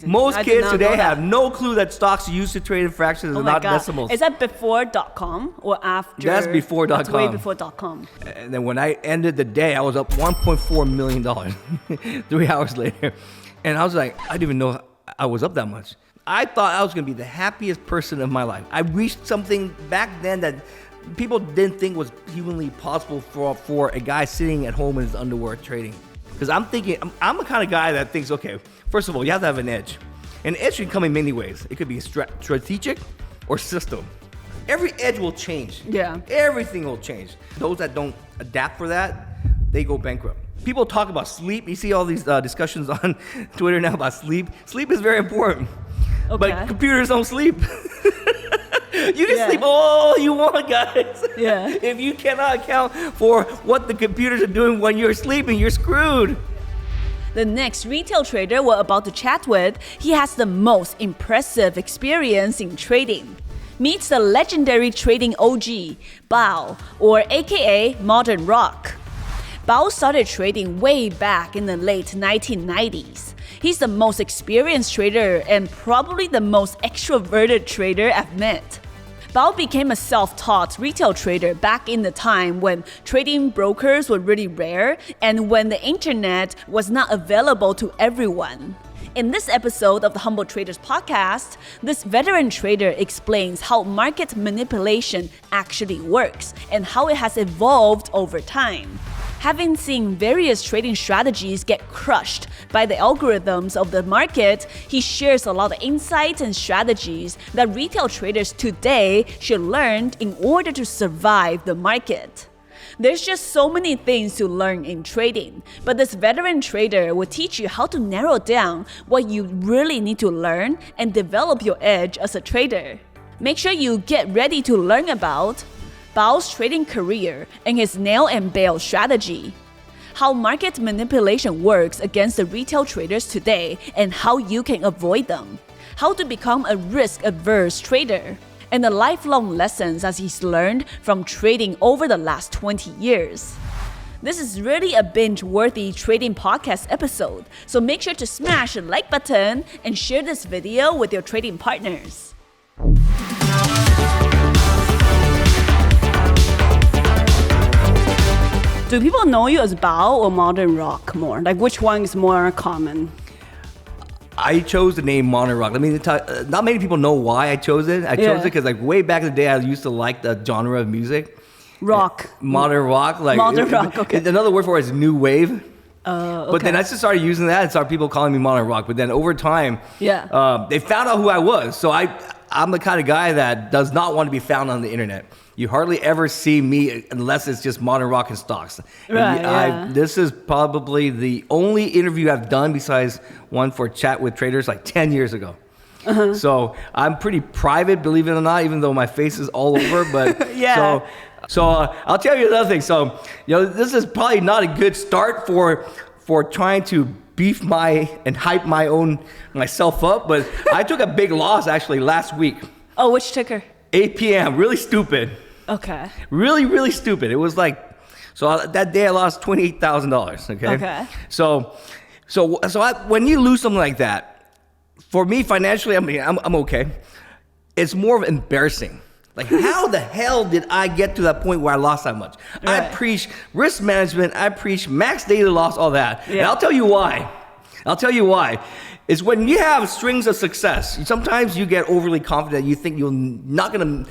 Most kids today have no clue that stocks are used to trade in fractions and not decimals. Is that before .com or after? That's before .com. That's way before .com. And then when I ended the day, I was up $1.4 million 3 hours later. And I was like, I didn't even know I was up that much. I thought I was going to be the happiest person of my life. I reached something back then that people didn't think was humanly possible for a guy sitting at home in his underwear trading. Because I'm thinking, I'm the kind of guy that thinks, okay, first of all, you have to have an edge. An edge can come in many ways. It could be strategic or system. Every edge will change. Yeah. Everything will change. Those that don't adapt for that, they go bankrupt. People talk about sleep. You see all these discussions on Twitter now about sleep. Sleep is very important. Okay. But computers don't sleep. You can sleep all you want, guys. Yeah. If you cannot account for what the computers are doing when you're sleeping, you're screwed. The next retail trader we're about to chat with, he has the most impressive experience in trading. Meet the legendary trading OG, Bao, or aka Modern Rock. Bao started trading way back in the late 1990s. He's the most experienced trader and probably the most extroverted trader I've met. Bao became a self-taught retail trader back in the time when trading brokers were really rare and when the internet was not available to everyone. In this episode of the Humble Traders podcast, this veteran trader explains how market manipulation actually works and how it has evolved over time. Having seen various trading strategies get crushed by the algorithms of the market, he shares a lot of insights and strategies that retail traders today should learn in order to survive the market. There's just so many things to learn in trading, but this veteran trader will teach you how to narrow down what you really need to learn and develop your edge as a trader. Make sure you get ready to learn about Bao's trading career and his nail and bail strategy, how market manipulation works against the retail traders today and how you can avoid them, how to become a risk-averse trader, and the lifelong lessons as he's learned from trading over the last 20 years. This is really a binge-worthy trading podcast episode, so make sure to smash the like button and share this video with your trading partners. Do people know you as Bao or Modern Rock more? Like, which one is more common? I chose the name Modern Rock. I mean, not many people know why I chose it. I chose it because, like, way back in the day, I used to like the genre of music. Rock. Modern rock. Like, Modern rock, okay. Another word for it is new wave. Okay. But then I just started using that and started people calling me Modern Rock. But then over time, they found out who I was. So I'm the kind of guy that does not want to be found on the internet. You hardly ever see me unless it's just Modern Rock and stocks. Right, This is probably the only interview I've done besides one for Chat with Traders like 10 years ago. Uh-huh. So I'm pretty private, believe it or not, even though my face is all over. But So I'll tell you another thing. So, this is probably not a good start for trying to beef and hype myself up. But I took a big loss actually last week. Oh, which ticker? APM, really stupid. Okay. Really, really stupid. It was like, so that day I lost $28,000. Okay. So when you lose something like that, for me financially, I'm okay. It's more of embarrassing. Like, how the hell did I get to that point where I lost that much? Right. I preach risk management. I preach max daily loss, all that. Yeah. And I'll tell you why. It's when you have strings of success. Sometimes you get overly confident. You think I'm not gonna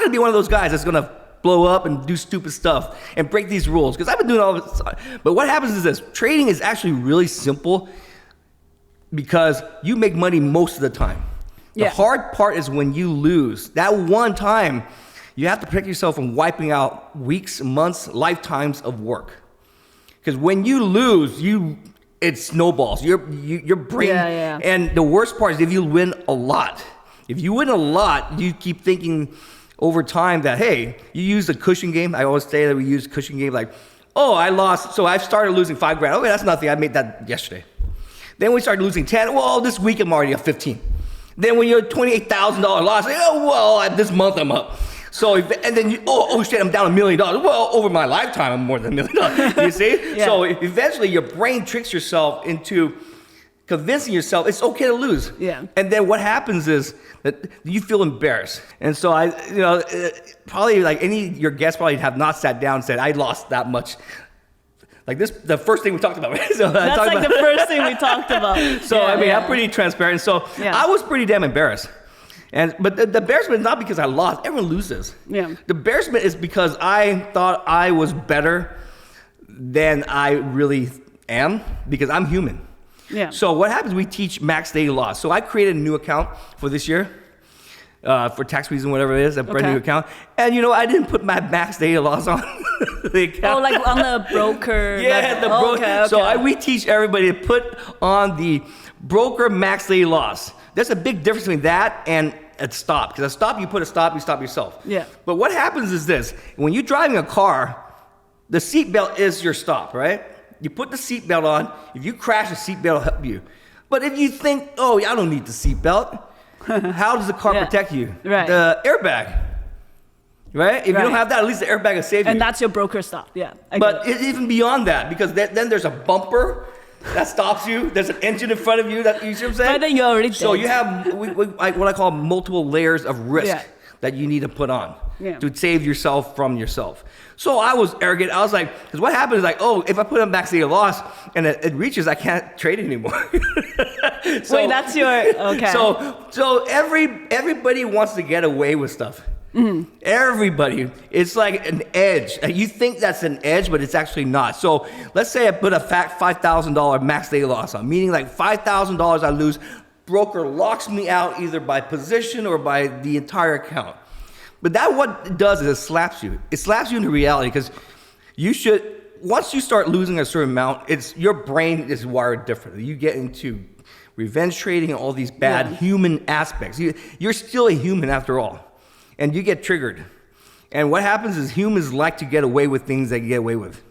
be one of those guys that's gonna blow up and do stupid stuff and break these rules. Because I've been doing all this. But what happens is this: trading is actually really simple because you make money most of the time. The hard part is when you lose. That one time, you have to protect yourself from wiping out weeks, months, lifetimes of work. Because when you lose, it snowballs. Your brain. And the worst part is if you win a lot. If you win a lot, you keep thinking over time that, hey, you use the cushion game. I always say that we use cushion game. Like, oh, I lost. So I started losing $5,000. Okay, that's nothing. I made that yesterday. Then we started losing 10. Well, this week I'm already at 15. Then when you're $28,000 loss, like, oh, well, this month I'm up. So, and then oh shit, I'm down $1 million. Well, over my lifetime, I'm more than $1 million. You see? So eventually your brain tricks yourself into convincing yourself it's okay to lose. Yeah. And then what happens is that you feel embarrassed. And so probably like your guests probably have not sat down and said, I lost that much. Like this, the first thing we talked about, right? So that's like the first thing we talked about. So I'm pretty transparent. So I was pretty damn embarrassed. But the embarrassment is not because I lost. Everyone loses. Yeah. The embarrassment is because I thought I was better than I really am because I'm human. Yeah. So what happens? We teach max daily loss. So I created a new account for this year. For tax reason, whatever it is, a brand new account. And I didn't put my max daily loss on the account. Oh, like on the broker. Yeah, the broker. Okay. So we teach everybody to put on the broker max daily loss. There's a big difference between that and a stop. Because a stop, you put a stop, you stop yourself. Yeah. But what happens is this. When you're driving a car, the seatbelt is your stop, right? You put the seatbelt on. If you crash, the seatbelt will help you. But if you think, oh, I don't need the seatbelt, how does the car protect you? Right. The airbag. Right? If you don't have that, at least the airbag will save you. And that's your broker stop. Yeah. But even beyond that, because then there's a bumper that stops you. There's an engine in front of you. You see what I'm saying? But then you're already dead. So you have what I call multiple layers of risk that you need to put on to save yourself from yourself. So I was arrogant. I was like, because what happens is like, oh, if I put a max daily loss and it reaches, I can't trade it anymore. Wait, that's your, okay. So everybody wants to get away with stuff. Mm-hmm. Everybody. It's like an edge. You think that's an edge, but it's actually not. So let's say I put a $5,000 max daily loss on, meaning like $5,000 I lose. Broker locks me out either by position or by the entire account. But that what it does is it slaps you. It slaps you into reality because once you start losing a certain amount, your brain is wired differently. You get into revenge trading and all these bad human aspects. You're still a human after all. And you get triggered. And what happens is humans like to get away with things they can get away with.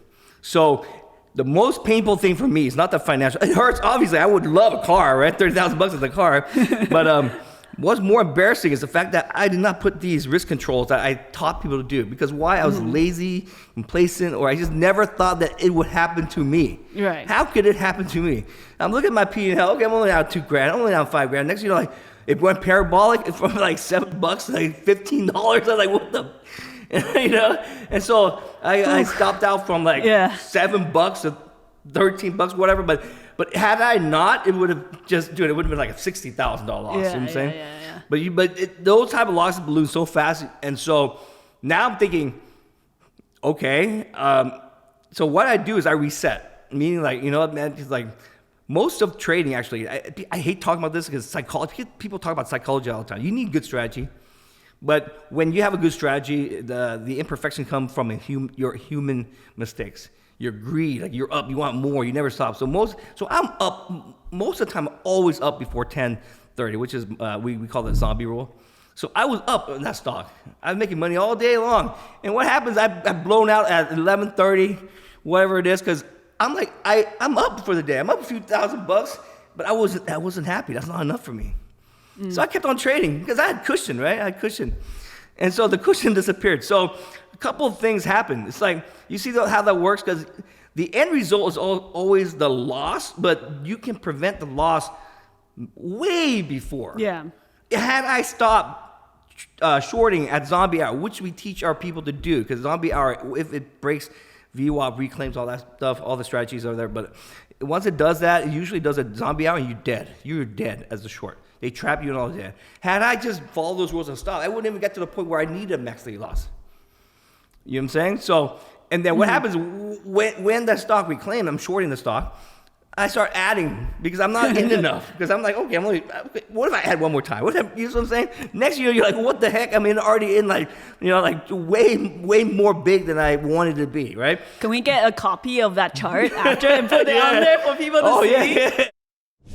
So the most painful thing for me is not the financial. It hurts, obviously. I would love a car, right? $30,000 is a car. But what's more embarrassing is the fact that I did not put these risk controls that I taught people to do. Because why? I was lazy, complacent, or I just never thought that it would happen to me. Right. How could it happen to me? I'm looking at my P&L. Okay, I'm only down $2,000. I'm only down $5,000. Next, like, it went parabolic from like $7 to like $15. I was like, what the, And so I stopped out from like $7 to $13, whatever. But had I not, it would have it would have been like a $60,000 loss. You know what I'm saying? Yeah. But those type of losses balloon so fast, and so now I'm thinking, okay, so what I do is I reset, meaning like man, it's like. Most of trading, actually, I hate talking about this because people talk about psychology all the time. You need good strategy. But when you have a good strategy, the imperfection comes from your human mistakes. Your greed, like you're up, you want more, you never stop. So I'm up, most of the time, I'm always up before 10:30, which is, we call it zombie rule. So I was up in that stock. I was making money all day long. And what happens, I've blown out at 11:30, whatever it is, because I'm like, I'm up for the day. I'm up a few $1,000, but I wasn't happy. That's not enough for me. So I kept on trading because I had cushion, right? I had cushion. And so the cushion disappeared. So a couple of things happened. It's like, you see how that works? Because the end result is always the loss, but you can prevent the loss way before. Yeah. Had I stopped shorting at zombie hour, which we teach our people to do, because zombie hour, if it breaks, VWAP reclaims all that stuff, all the strategies are there. But once it does that, it usually does a zombie hour and you're dead. You're dead as a short. They trap you and all that. Had I just followed those rules and stopped, I wouldn't even get to the point where I needed a max daily loss. You know what I'm saying? So, and then what happens when that stock reclaimed, I'm shorting the stock, I start adding because I'm not in enough. Because I'm like, okay, what if I add one more time? You know what I'm saying? Next year, you're like, what the heck? I'm already in like way more big than I wanted to be, right? Can we get a copy of that chart after and put it on there for people to see? Yeah.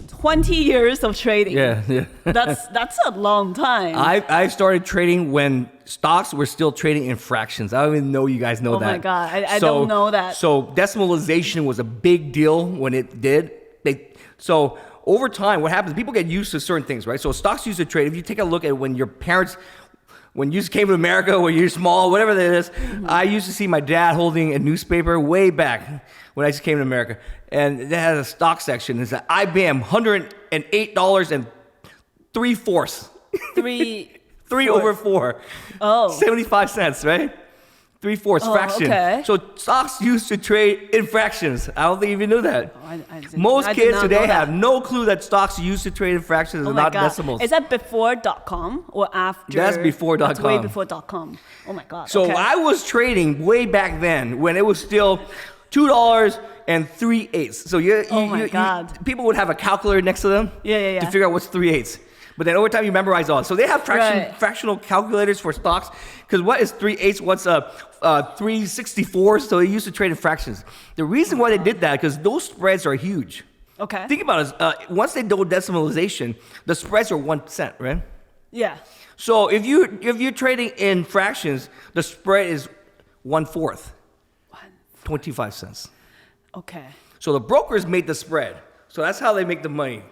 20 years of trading. Yeah. That's a long time. I started trading when stocks were still trading in fractions. I don't even know you guys know that. Oh my God, I don't know that. So decimalization was a big deal when it did. So over time, what happens, people get used to certain things, right? So stocks used to trade. If you take a look at when your parents when you came to America, when you're small, whatever that is, I used to see my dad holding a newspaper way back when I just came to America. And they had a stock section. It's at IBM, $108.03. Three over four. Oh. 75 cents, right? 3/4 fraction. Okay. So stocks used to trade in fractions. I don't think you even knew that. Most I did kids not today know that. have no clue that stocks used to trade in fractions and not decimals. Is that before .com or after? That's before That's way .com. before .com. Oh my God. So okay. I was trading way back then when it was still $2.03. So God. people would have a calculator next to them Yeah. to figure out what's 3/8. But then over time you memorize all. So they have fractional calculators for stocks. Because what is 3/8? What's 3/64? So they used to trade in fractions. The reason why they did that because those spreads are huge. Okay. Think about it. Once they do decimalization, the spreads are 1 cent, right? Yeah. So if you're trading in fractions, the spread is 1/4, 25 cents. Okay. So the brokers made the spread. So that's how they make the money.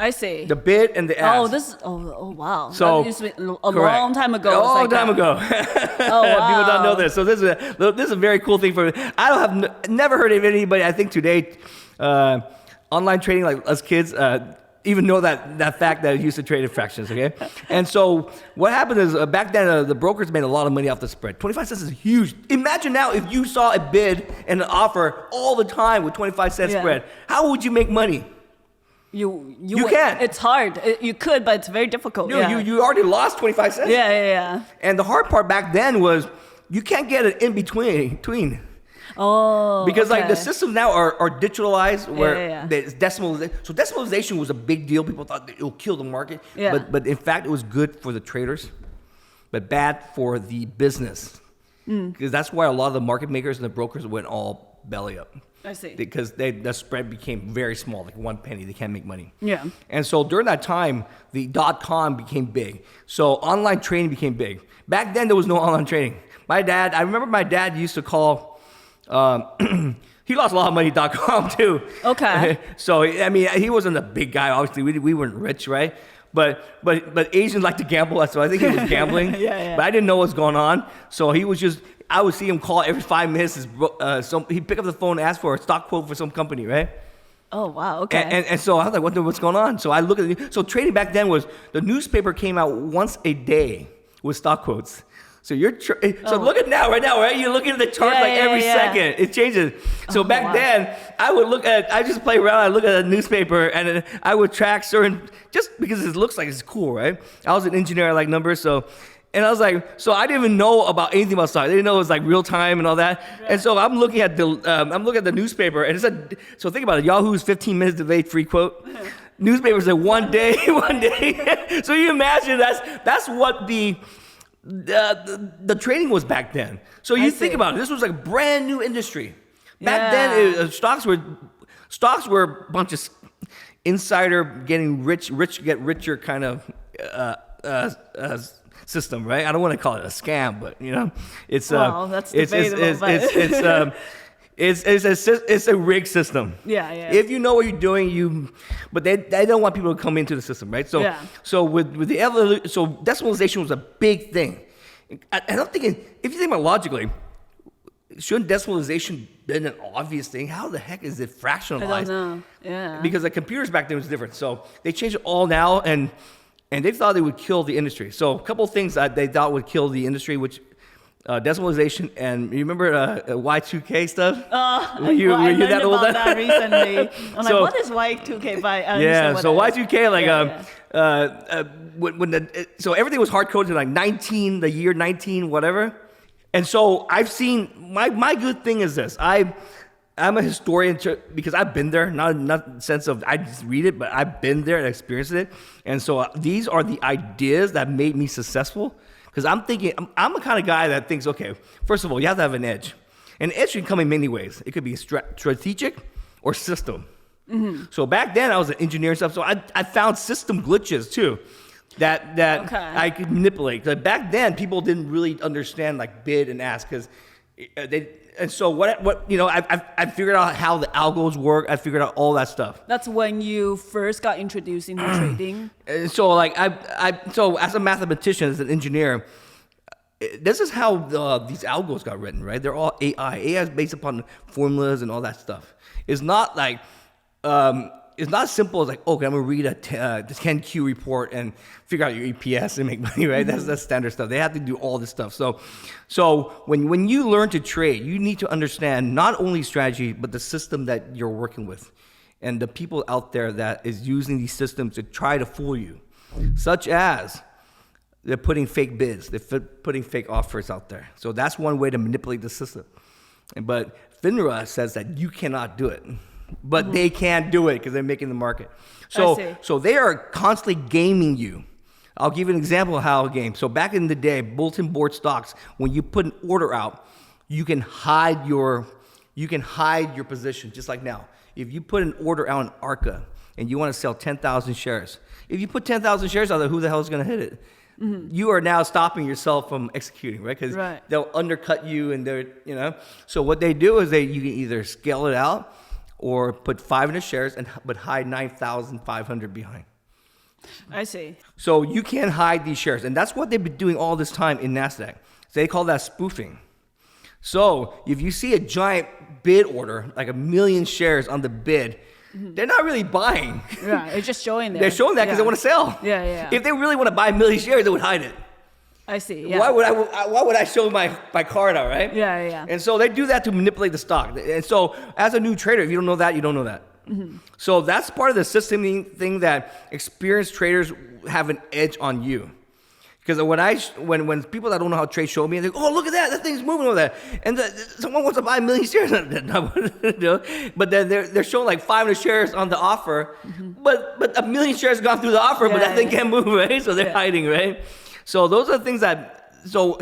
I see. The bid and the ask. Oh wow. So that used to be a long time ago. A long time ago. Oh wow. People don't know this. So this is a very cool thing for me. I don't have never heard of anybody. I think today, online trading like us kids even know that fact that it used to trade in fractions. Okay. And so what happened is back then the brokers made a lot of money off the spread. 25 cents is huge. Imagine now if you saw a bid and an offer all the time with 25-cent spread. How would you make money? You can't. It's hard. You could, but it's very difficult. You already lost 25 cents. Yeah. And the hard part back then was you can't get it in between. Oh. Because okay. like the systems now are digitalized where Yeah. there's decimalization. So decimalization was a big deal. People thought that it'll kill the market. Yeah. But in fact it was good for the traders, but bad for the business. Because that's why a lot of the market makers and the brokers went all belly up. I see. Because the spread became very small, like 1 penny. They can't make money. Yeah. And so during that time, the .com became big. So online trading became big. Back then, there was no online trading. I remember my dad used to call, he lost a lot of money .com too. Okay. So, I mean, he wasn't a big guy. Obviously, we weren't rich, right? But Asians like to gamble, so I think he was gambling. Yeah. But I didn't know what was going on. So he was just, I would see him call every 5 minutes. He'd pick up the phone and ask for a stock quote for some company, right? Oh, wow. Okay. And so I was like, what's going on? So I look at so trading back then was the newspaper came out once a day with stock quotes. So look at now, right? You're looking at the chart every second. It changes. So back then, I just play around. I look at a newspaper and I would track certain, just because it looks like it's cool, right? I was an engineer, I like numbers, and I was like, so I didn't even know about anything about stock. I didn't know it was like real time and all that. Right. And so I'm looking at the newspaper, and it said, so think about it, Yahoo's 15 minutes delayed free quote. Newspapers said one day. So you imagine that's what the trading was back then. So you think about it, this was like a brand new industry. Back then, stocks were a bunch of insider getting rich get richer kind of system, right? I don't want to call it a scam, but it's that's debatable. It's a rigged system. Yeah. If you know what you're doing, but they don't want people to come into the system, right? So with the evolution, so decimalization was a big thing. And I'm thinking, if you think about it logically, shouldn't decimalization been an obvious thing? How the heck is it fractionalized? I don't know. Yeah. Because the computers back then was different. So they changed it all now, and they thought they would kill the industry. So a couple of things that they thought would kill the industry, which decimalization, and you remember Y2K stuff? I learned that old? About that recently. I'm like, what is Y2K? So Y2K, so everything was hard coded to like the year 19, whatever. And so I've seen, my good thing is this. I'm a historian because I've been there, not in the sense of I just read it, but I've been there and experienced it. And so these are the ideas that made me successful. Because I'm thinking, I'm the kind of guy that thinks, okay, first of all, you have to have an edge. An edge can come in many ways. It could be strategic or system. Mm-hmm. So back then, I was an engineer and stuff, so I found system glitches too that I could manipulate. Because back then, people didn't really understand like bid and ask because And so what I figured out how the algos work. I figured out all that stuff. That's when you first got introduced into trading. And so like so as a mathematician, as an engineer, this is how these algos got written, right? They're all AI. AI is based upon formulas and all that stuff. It's not like it's not as simple as like, okay, I'm gonna read the 10Q report and figure out your EPS and make money, right? That's standard stuff. They have to do all this stuff. So when you learn to trade, you need to understand not only strategy but the system that you're working with, and the people out there that is using these systems to try to fool you, such as they're putting fake bids, they're putting fake offers out there. So that's one way to manipulate the system. But FINRA says that you cannot do it. But they can't do it because they're making the market. So they are constantly gaming you. I'll give you an example of how a game. So back in the day, bulletin board stocks, when you put an order out, you can hide your position, just like now. If you put an order out in ARCA and you want to sell 10,000 shares, if you put 10,000 shares out there, who the hell is going to hit it? You are now stopping yourself from executing, right? Because they'll undercut you, and So what they do is you can either scale it out or put 500 shares but hide 9,500 behind. I see. So you can't hide these shares, and that's what they've been doing all this time in NASDAQ. So they call that spoofing. So if you see a giant bid order, like 1 million shares on the bid, they're not really buying. Yeah, it's just showing there. They're showing that because they want to sell. Yeah. If they really want to buy 1 million shares, they would hide it. I see. Yeah. Why would I show my card out, right? Yeah. And so they do that to manipulate the stock. And so as a new trader, if you don't know that, you don't know that. So that's part of the system thing that experienced traders have an edge on you. Because when people that don't know how to trade show me, and they go, oh, look at that thing's moving over there. And someone wants to buy 1 million shares. But then they're showing like 500 shares on the offer. But 1 million shares have gone through the offer, but that thing can't move, right? So they're hiding, right? So those are the things that, so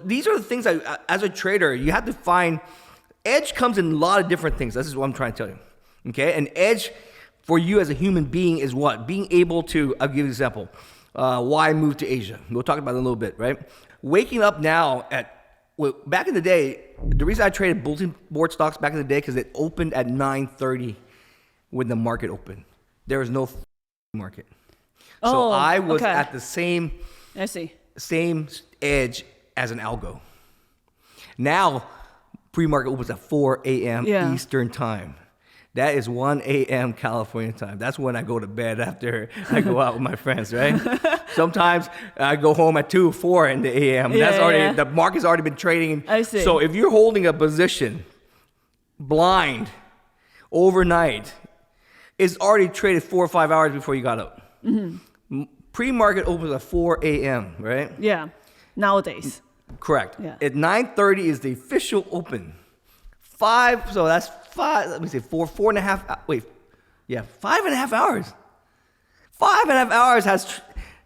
these are the things that as a trader, you have to find. Edge comes in a lot of different things. This is what I'm trying to tell you. Okay? An edge for you as a human being is what? Being able to, I'll give you an example. Why I moved to Asia. We'll talk about it in a little bit, right? Waking up now back in the day, the reason I traded bulletin board stocks back in the day, because it opened at 9:30 when the market opened. There was no market. So I was at the same edge as an algo. Now, pre-market opens at 4 a.m. Eastern time. That is 1 a.m. California time. That's when I go to bed after I go out with my friends, right? Sometimes I go home at 2, 4 in the a.m. The market's already been trading. I see. So if you're holding a position blind overnight, it's already traded 4 or 5 hours before you got up. Pre-market opens at 4 a.m., right? Yeah, nowadays. Correct. Yeah. At 9:30 is the official open. 5, so that's 5, let me say 4.5, 5.5 hours. 5.5 hours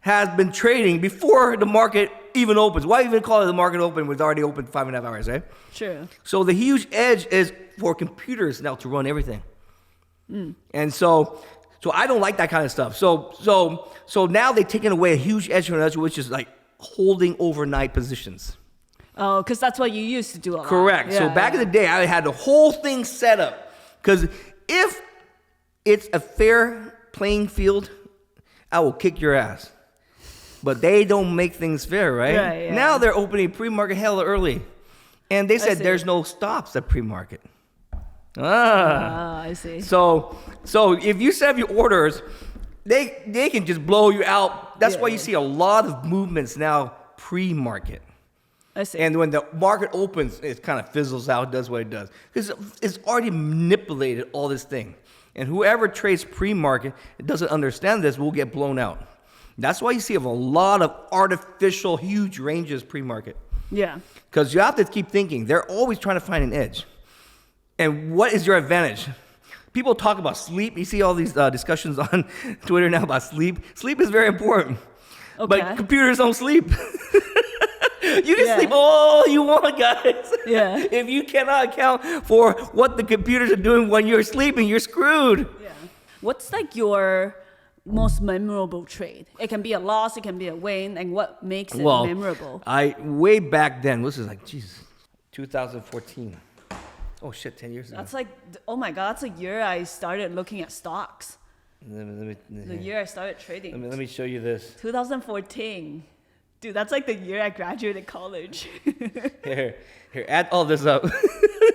has been trading before the market even opens. Why even call it the market open when it's already open 5.5 hours, right? True. So the huge edge is for computers now to run everything. And so I don't like that kind of stuff. So now they've taken away a huge edge from us, which is like holding overnight positions. Oh, because that's what you used to do a lot. Correct. So back in the day, I had the whole thing set up. Because if it's a fair playing field, I will kick your ass. But they don't make things fair, right? Now they're opening pre-market hella early. And they said there's no stops at pre-market. I see. So if you set up your orders, they can just blow you out. That's why you see a lot of movements now pre-market. I see. And when the market opens, it kind of fizzles out, does what it does. Because it's already manipulated all this thing. And whoever trades pre-market doesn't understand this will get blown out. That's why you see a lot of artificial huge ranges pre-market. Yeah. Because you have to keep thinking. They're always trying to find an edge. And what is your advantage? People talk about sleep. You see all these discussions on Twitter now about sleep. Sleep is very important. Okay. But computers don't sleep. You can sleep all you want, guys. Yeah. If you cannot account for what the computers are doing when you're sleeping, you're screwed. Yeah. What's like your most memorable trade? It can be a loss, it can be a win, and what makes it memorable? Way back then, this is like, 2014. Oh shit, 10 years ago. That's like, oh my God, that's a year I started looking at stocks. The year I started trading. Let me show you this. 2014. Dude, that's like the year I graduated college. Here, add all this up.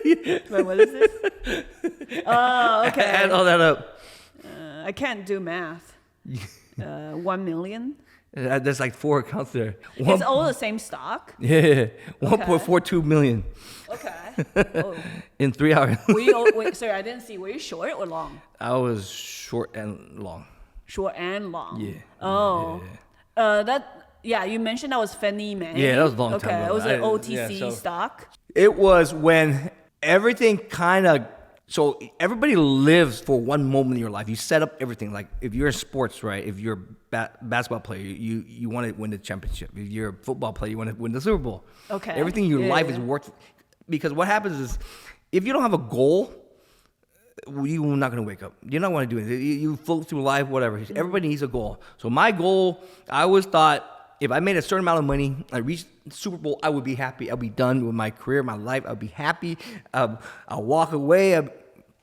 Wait, what is this? Oh, okay. Add all that up. I can't do math. 1 million? There's like 4 accounts there. It's all the same stock? Yeah, 1.42 million. Okay. Oh. In 3 hours. Wait, sorry, I didn't see. Were you short or long? I was short and long. Short and long. Yeah. Oh. Yeah. You mentioned that was Fannie Mae. Yeah, that was a long time ago. Okay, it was an OTC stock. It was when everything kind of. So everybody lives for one moment in your life. You set up everything. Like if you're in sports, right? If you're a basketball player, you want to win the championship. If you're a football player, you want to win the Super Bowl. Okay. Everything in your life is worth. Because what happens is, if you don't have a goal, you're not going to wake up. You're not going to do it. You float through life, whatever. Everybody needs a goal. So my goal, I always thought, if I made a certain amount of money, I reached the Super Bowl, I would be happy. I'll be done with my career, my life. I'll be happy. I'll walk away.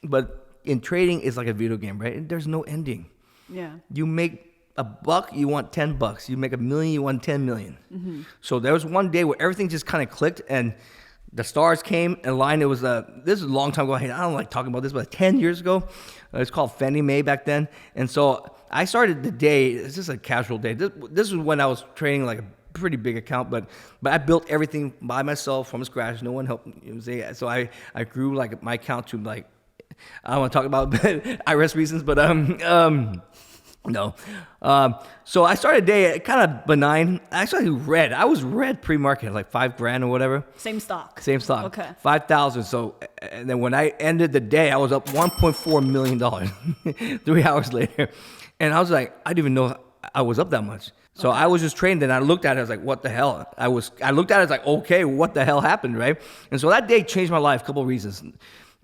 But in trading, it's like a video game, right? There's no ending. Yeah. You make $1, you want $10. You make $1 million, you want 10 million. Mm-hmm. So there was one day where everything just kind of clicked, and the stars came and aligned. It was this is a long time ago. I don't like talking about this, but 10 years ago, it's called Fannie Mae back then. And so I started the day. It's just a casual day. This was when I was trading like a pretty big account, but I built everything by myself from scratch. No one helped me. So I grew like my account to like. I don't want to talk about IRS reasons, but no. So I started a day kind of benign. Actually, I was red pre-market, like $5,000 or whatever. Same stock. Okay. 5,000. So, and then when I ended the day, I was up $1.4 million 3 hours later, and I was like, I didn't even know I was up that much. So I was just trading, and I looked at it, I was like, what the hell? I looked at it, I was like, okay, what the hell happened, right? And so that day changed my life, a couple of reasons.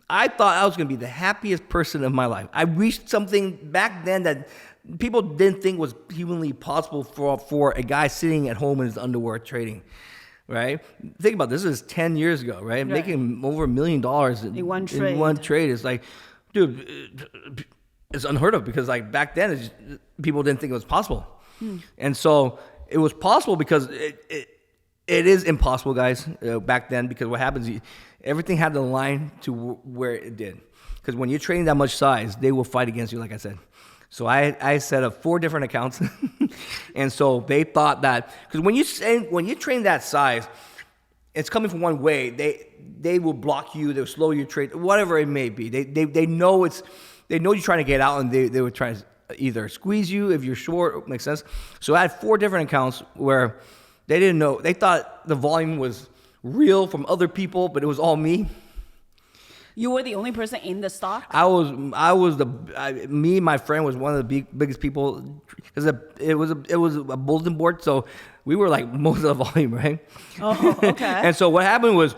I thought I was going to be the happiest person of my life. I reached something back then that people didn't think was humanly possible for a guy sitting at home in his underwear trading, right? Think about this. This is 10 years ago, right? Making over $1 million in one trade. It's like, dude, it's unheard of because like back then, people didn't think it was possible. And so it was possible because it is impossible, guys, back then, because what happens, everything had to align to where it did. Because when you're trading that much size, they will fight against you, like I said. So I set up 4 different accounts. And so they thought that, because when you train that size, it's coming from one way. They will block you, they'll slow your trade, whatever it may be. They know you're trying to get out, and they were trying to either squeeze you if you're short, makes sense. So I had 4 different accounts where they didn't know. They thought the volume was real from other people, but it was all me. You were the only person in the stock? Me and my friend was one of the biggest people, because it was a bulletin board, so we were like most of the volume, right? Oh, okay. And so what happened was,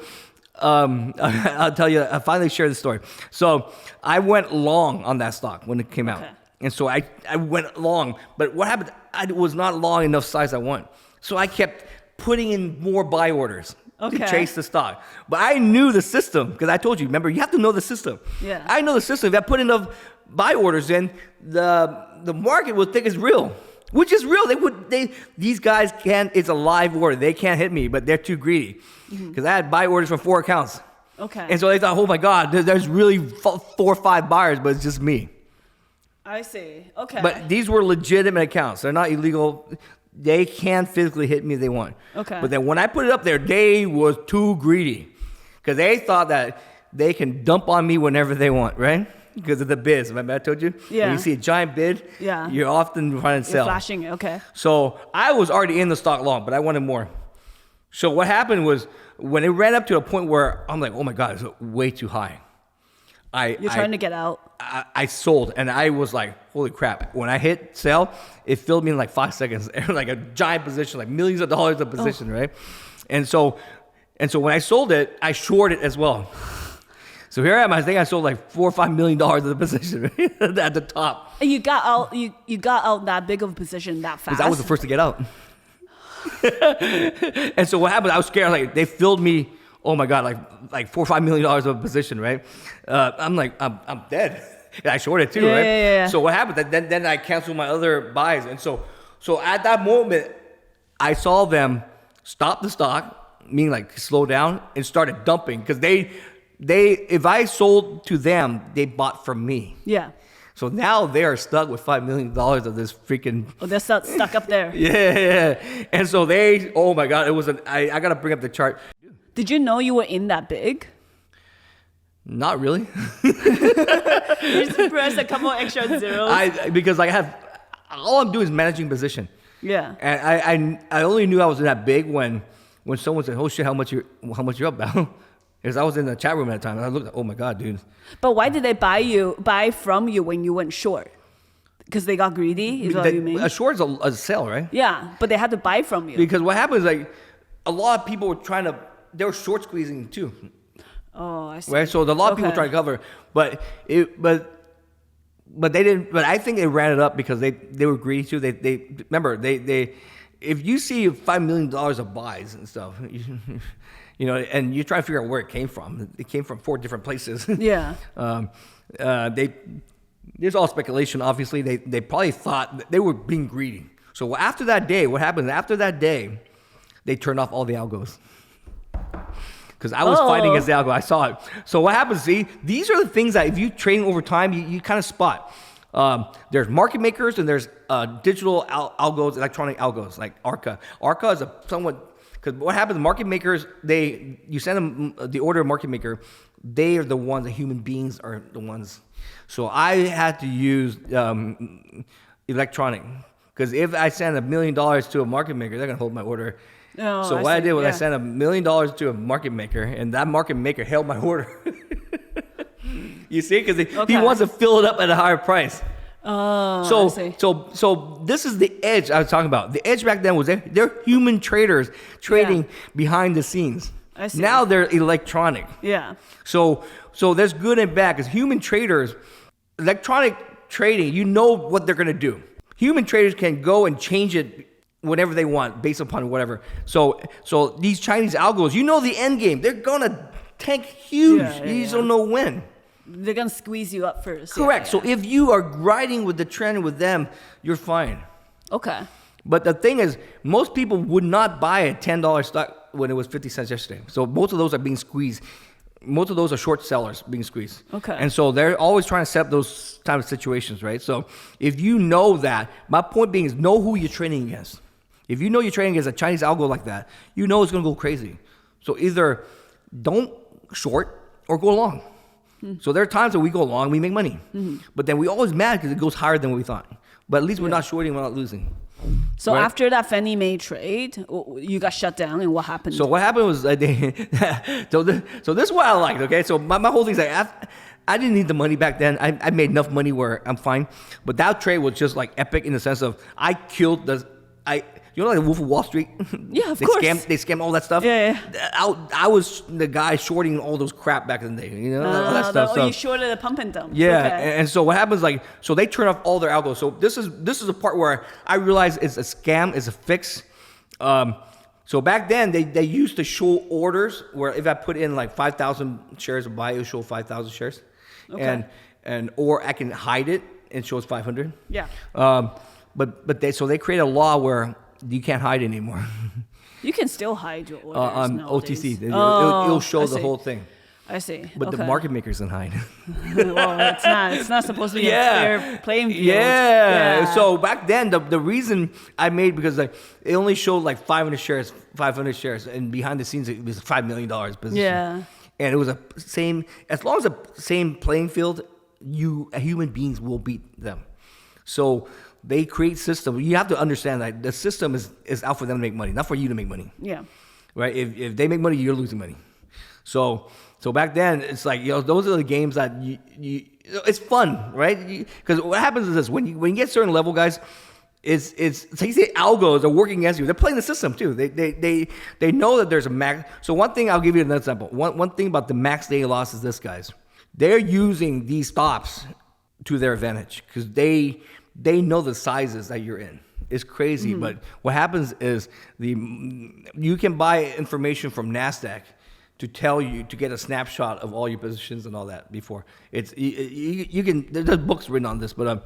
I'll tell you, I finally shared the story. So I went long on that stock when it came out. And so I went long, but what happened, I was not long enough size I want. So I kept putting in more buy orders to chase the stock. But I knew the system, because I told you, remember, you have to know the system. Yeah. I know the system. If I put enough buy orders in, the market would think it's real, which is real. These guys can't, it's a live order. They can't hit me, but they're too greedy. Because I had buy orders from 4 accounts. Okay. And so they thought, oh my God, there's really 4 or 5 buyers, but it's just me. I see. Okay. But these were legitimate accounts. They're not illegal. They can physically hit me if they want. Okay. But then when I put it up there, they was too greedy, because they thought that they can dump on me whenever they want, right? Because of the bids. Remember I told you? Yeah. When you see a giant bid, you're often trying to sell. You're flashing it, okay. So I was already in the stock long, but I wanted more. So what happened was, when it ran up to a point where I'm like, oh my God, it's way too high. You're trying to get out. I sold, and I was like, holy crap. When I hit sell, it filled me in like 5 seconds. Like a giant position, like millions of dollars of position, right? And so when I sold it, I shorted as well. So here I am. I think I sold like $4 or $5 million of the position at the top. And you got out. You got out that big of a position that fast. Because I was the first to get out. And so what happened? I was scared. Like they filled me oh my God, like $4 or $5 million of a position, right? I'm like, I'm dead. And I shorted too, right? Yeah. So what happened? Then I canceled my other buys, and so at that moment, I saw them stop the stock, meaning like slow down, and started dumping because they if I sold to them, they bought from me. Yeah. So now they are stuck with $5 million of this freaking. Oh, they're stuck up there. Yeah. And so oh my God, it was I got to bring up the chart. Did you know you were in that big? Not really. You just press a couple extra zeros. Because I have, all I'm doing is managing position. Yeah. And I only knew I was that big when someone said, "Oh shit, how much you're up now?" Because I was in the chat room at the time, and I looked, oh my God, dude. But why did they buy from you when you went short? Because they got greedy, is what you mean? A short is a sell, right? Yeah, but they had to buy from you. Because what happens, like, a lot of people were they were short squeezing too. Oh, I see. Right? So a lot of people try to cover, but they didn't. But I think they ran it up because they were greedy too. They remember they if you see $5 million of buys and stuff, you know, and you try to figure out where it came from. It came from 4 different places. Yeah. There's all speculation. Obviously, they probably thought that they were being greedy. So after that day, what happened? After that day, they turned off all the algos. Because I was fighting against the algo. I saw it. So what happens, see, these are the things that if you train over time, you kind of spot. There's market makers and there's digital algos, electronic algos, like ARCA. ARCA is because what happens, market makers, you send them the order of market maker, they are the ones, the human beings are the ones. So I had to use electronic. Because if I send $1 million to a market maker, they're going to hold my order. Oh, so what I did was I sent $1 million to a market maker, and that market maker held my order. You see, because he wants to fill it up at a higher price. Oh, I see. So this is the edge I was talking about. The edge back then was they're human traders trading behind the scenes. I see. Now they're electronic. Yeah. So there's good and bad because human traders, electronic trading, you know what they're going to do. Human traders can go and change it whatever they want based upon whatever. So these Chinese algos, you know the end game. They're gonna tank huge. You just don't know when. They're gonna squeeze you up first. Correct. So if you are riding with the trend with them, you're fine. Okay. But the thing is, most people would not buy a $10 stock when it was 50 cents yesterday. So most of those are being squeezed. Most of those are short sellers being squeezed. Okay. And so they're always trying to set up those type of situations, right? So if you know that, my point being is know who you're trading against. If you know you're trading against a Chinese algo like that, you know it's going to go crazy. So either don't short or go long. So there are times that we go long, we make money. But then we always mad because it goes higher than we thought. But at least we're not shorting, we're not losing. So after that Fannie Mae trade, you got shut down, and what happened? So what happened was, so this is what I liked, okay? So my whole thing's like, I didn't need the money back then. I made enough money where I'm fine. But that trade was just like epic in the sense of I killed you know, like the Wolf of Wall Street? Yeah, of course. They scam all that stuff. Yeah. I was the guy shorting all those crap back in the day. You know, all that stuff. You shorted a pump and dump. Yeah, Okay. and so what happens, so they turn off all their algos. So this is a part where I realize it's a scam, it's a fix. So back then they used to show orders where if I put in like 5,000 shares of buy, it would show 5,000 shares, or I can hide it and it shows 500. Yeah. But they create a law where you can't hide anymore. You can still hide your orders on nowadays. OTC. It'll show the whole thing. I see. But the market makers can hide. Well, it's not supposed to be a fair playing field. Yeah. So back then, the reason I made, because it only showed like 500 shares, and behind the scenes it was $5 million position. Yeah. And it was as long as the same playing field, human beings will beat them. So they create systems. You have to understand that the system is out for them to make money, not for you to make money. Yeah. Right? If they make money, you're losing money. So back then, it's like, those are the games that it's fun, right? Because what happens is this: when you get a certain level, guys, it's like the algos are working against you. They're playing the system too. They know that there's a max. So one thing, I'll give you an example. One thing about the max daily loss is this, guys. They're using these stops to their advantage because they know the sizes that you're in. It's crazy, but what happens is you can buy information from NASDAQ to tell you to get a snapshot of all your positions and all that before. It's you can there's books written on this, but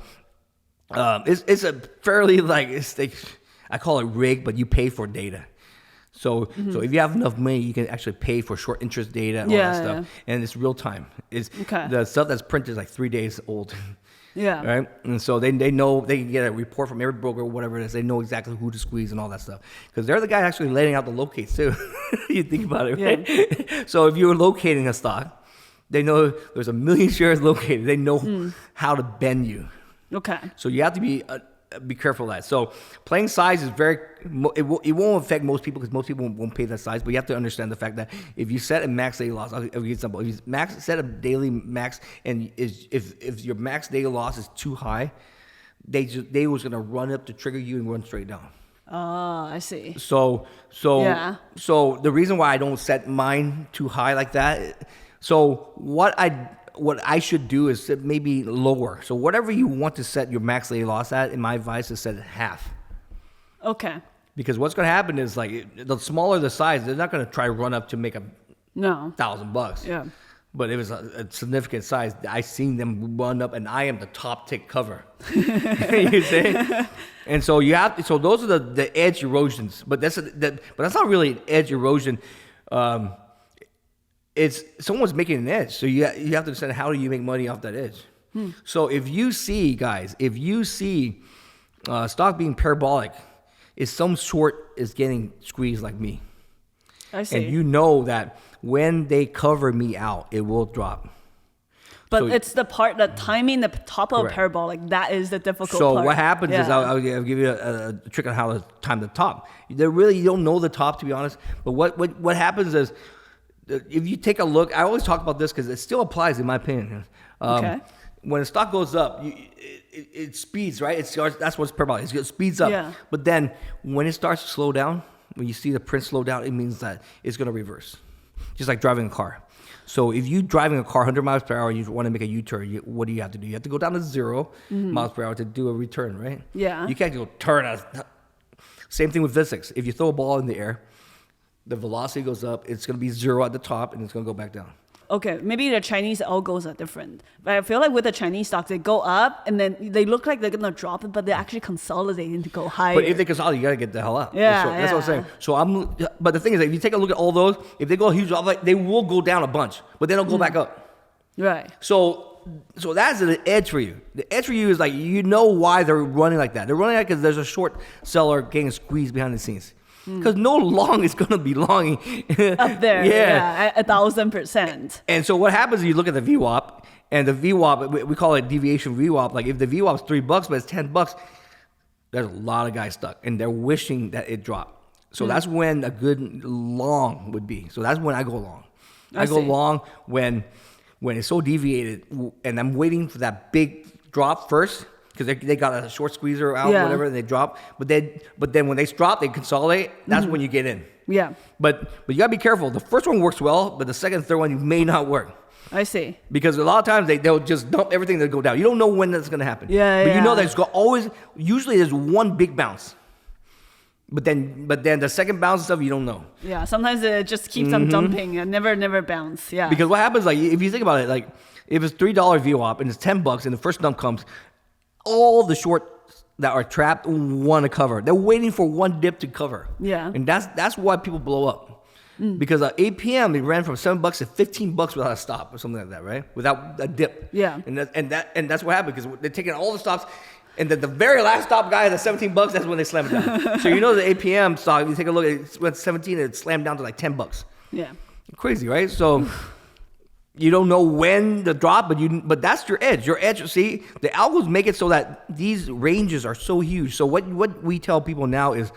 it's a fairly I call it rigged, but you pay for data. So if you have enough money, you can actually pay for short interest data and all that stuff, and it's real time. It's the stuff that's printed is like 3 days old. Yeah. Right. And so they know they can get a report from every broker or whatever it is. They know exactly who to squeeze and all that stuff because they're the guy actually letting out the locates too. You think about it, right? Yeah. So if you're locating a stock, they know there's a million shares located. They know how to bend you. Okay. So you have to be careful of that. So playing size is it won't affect most people because most people won't pay that size. But you have to understand the fact that if you set a max daily loss, I'll give you an example. If you set a daily max, and if your max daily loss is too high, they was gonna run up to trigger you and run straight down. Oh, I see. So the reason why I don't set mine too high like that. So what I should do is set maybe lower. So whatever you want to set your max daily loss at, in my advice is set it half. Okay. Because what's going to happen is the smaller the size, they're not going to try to run up to make $1,000. Yeah. But if it's a significant size, I've seen them run up, and I am the top tick cover. You see? And so so those are the edge erosions. But that's not really an edge erosion. It's someone's making an edge, so you have to understand how do you make money off that edge. So if you see stock being parabolic, is some short is getting squeezed like me. I see. And you know that when they cover me out, it will drop. But it's the timing the top of parabolic, that is the difficult part. So what happens is I'll give you a trick on how to time the top. You don't know the top, to be honest. But what happens is, if you take a look, I always talk about this because it still applies in my opinion. When a stock goes up, it speeds, right? That's what's parabolic. It speeds up. Yeah. But then when it starts to slow down, when you see the print slow down, it means that it's going to reverse. Just like driving a car. So if you're driving a car 100 miles per hour and you want to make a U-turn, what do you have to do? You have to go down to 0 miles per hour to do a return, right? Yeah. You can't go turn. Same thing with physics. If you throw a ball in the air, the velocity goes up, it's going to be 0 at the top, and it's going to go back down. Okay, maybe the Chinese algos are different. But I feel like with the Chinese stocks, they go up, and then they look like they're going to drop it, but they're actually consolidating to go higher. But if they consolidate, you got to get the hell out. Yeah, that's what I'm saying. So but the thing is, if you take a look at all those, if they go huge drop, they will go down a bunch, but then they'll go back up. Right. So that's the edge for you. The edge for you is you know why they're running like that. They're running like because there's a short seller getting squeezed behind the scenes. Because no long is going to be long. Up there, yeah, 1,000%. And so what happens is you look at the VWAP, and the VWAP, we call it deviation VWAP. Like if the VWAP is $3, but it's $10, there's a lot of guys stuck, and they're wishing that it dropped. So that's when a good long would be. So that's when I go long. I go long when it's so deviated, and I'm waiting for that big drop first. Because they got a short squeezer out, whatever, and they drop. But then when they drop, they consolidate. That's when you get in. Yeah. But you gotta be careful. The first one works well, but the second and third one may not work. I see. Because a lot of times they'll just dump everything that go down. You don't know when that's gonna happen. Yeah. But you know that usually there's one big bounce. But then the second bounce and stuff you don't know. Yeah. Sometimes it just keeps on dumping and never bounce. Yeah. Because what happens, if you think about it, if it's $3 VWAP and it's $10 and the first dump comes, all the shorts that are trapped want to cover. They're waiting for one dip to cover. Yeah. And that's why people blow up. Because at 8 p.m. it ran from $7 to $15 without a stop or something like that, right? Without a dip. Yeah. And that's what happened because they're taking all the stops, and the very last stop guy at $17, that's when they slam it down. So the 8 p.m. stock, if you take a look at it, went 17 and it slammed down to $10. Yeah. Crazy, right? So you don't know when the drop, but that's your edge. Your edge, see, the algos make it so that these ranges are so huge. So what we tell people now is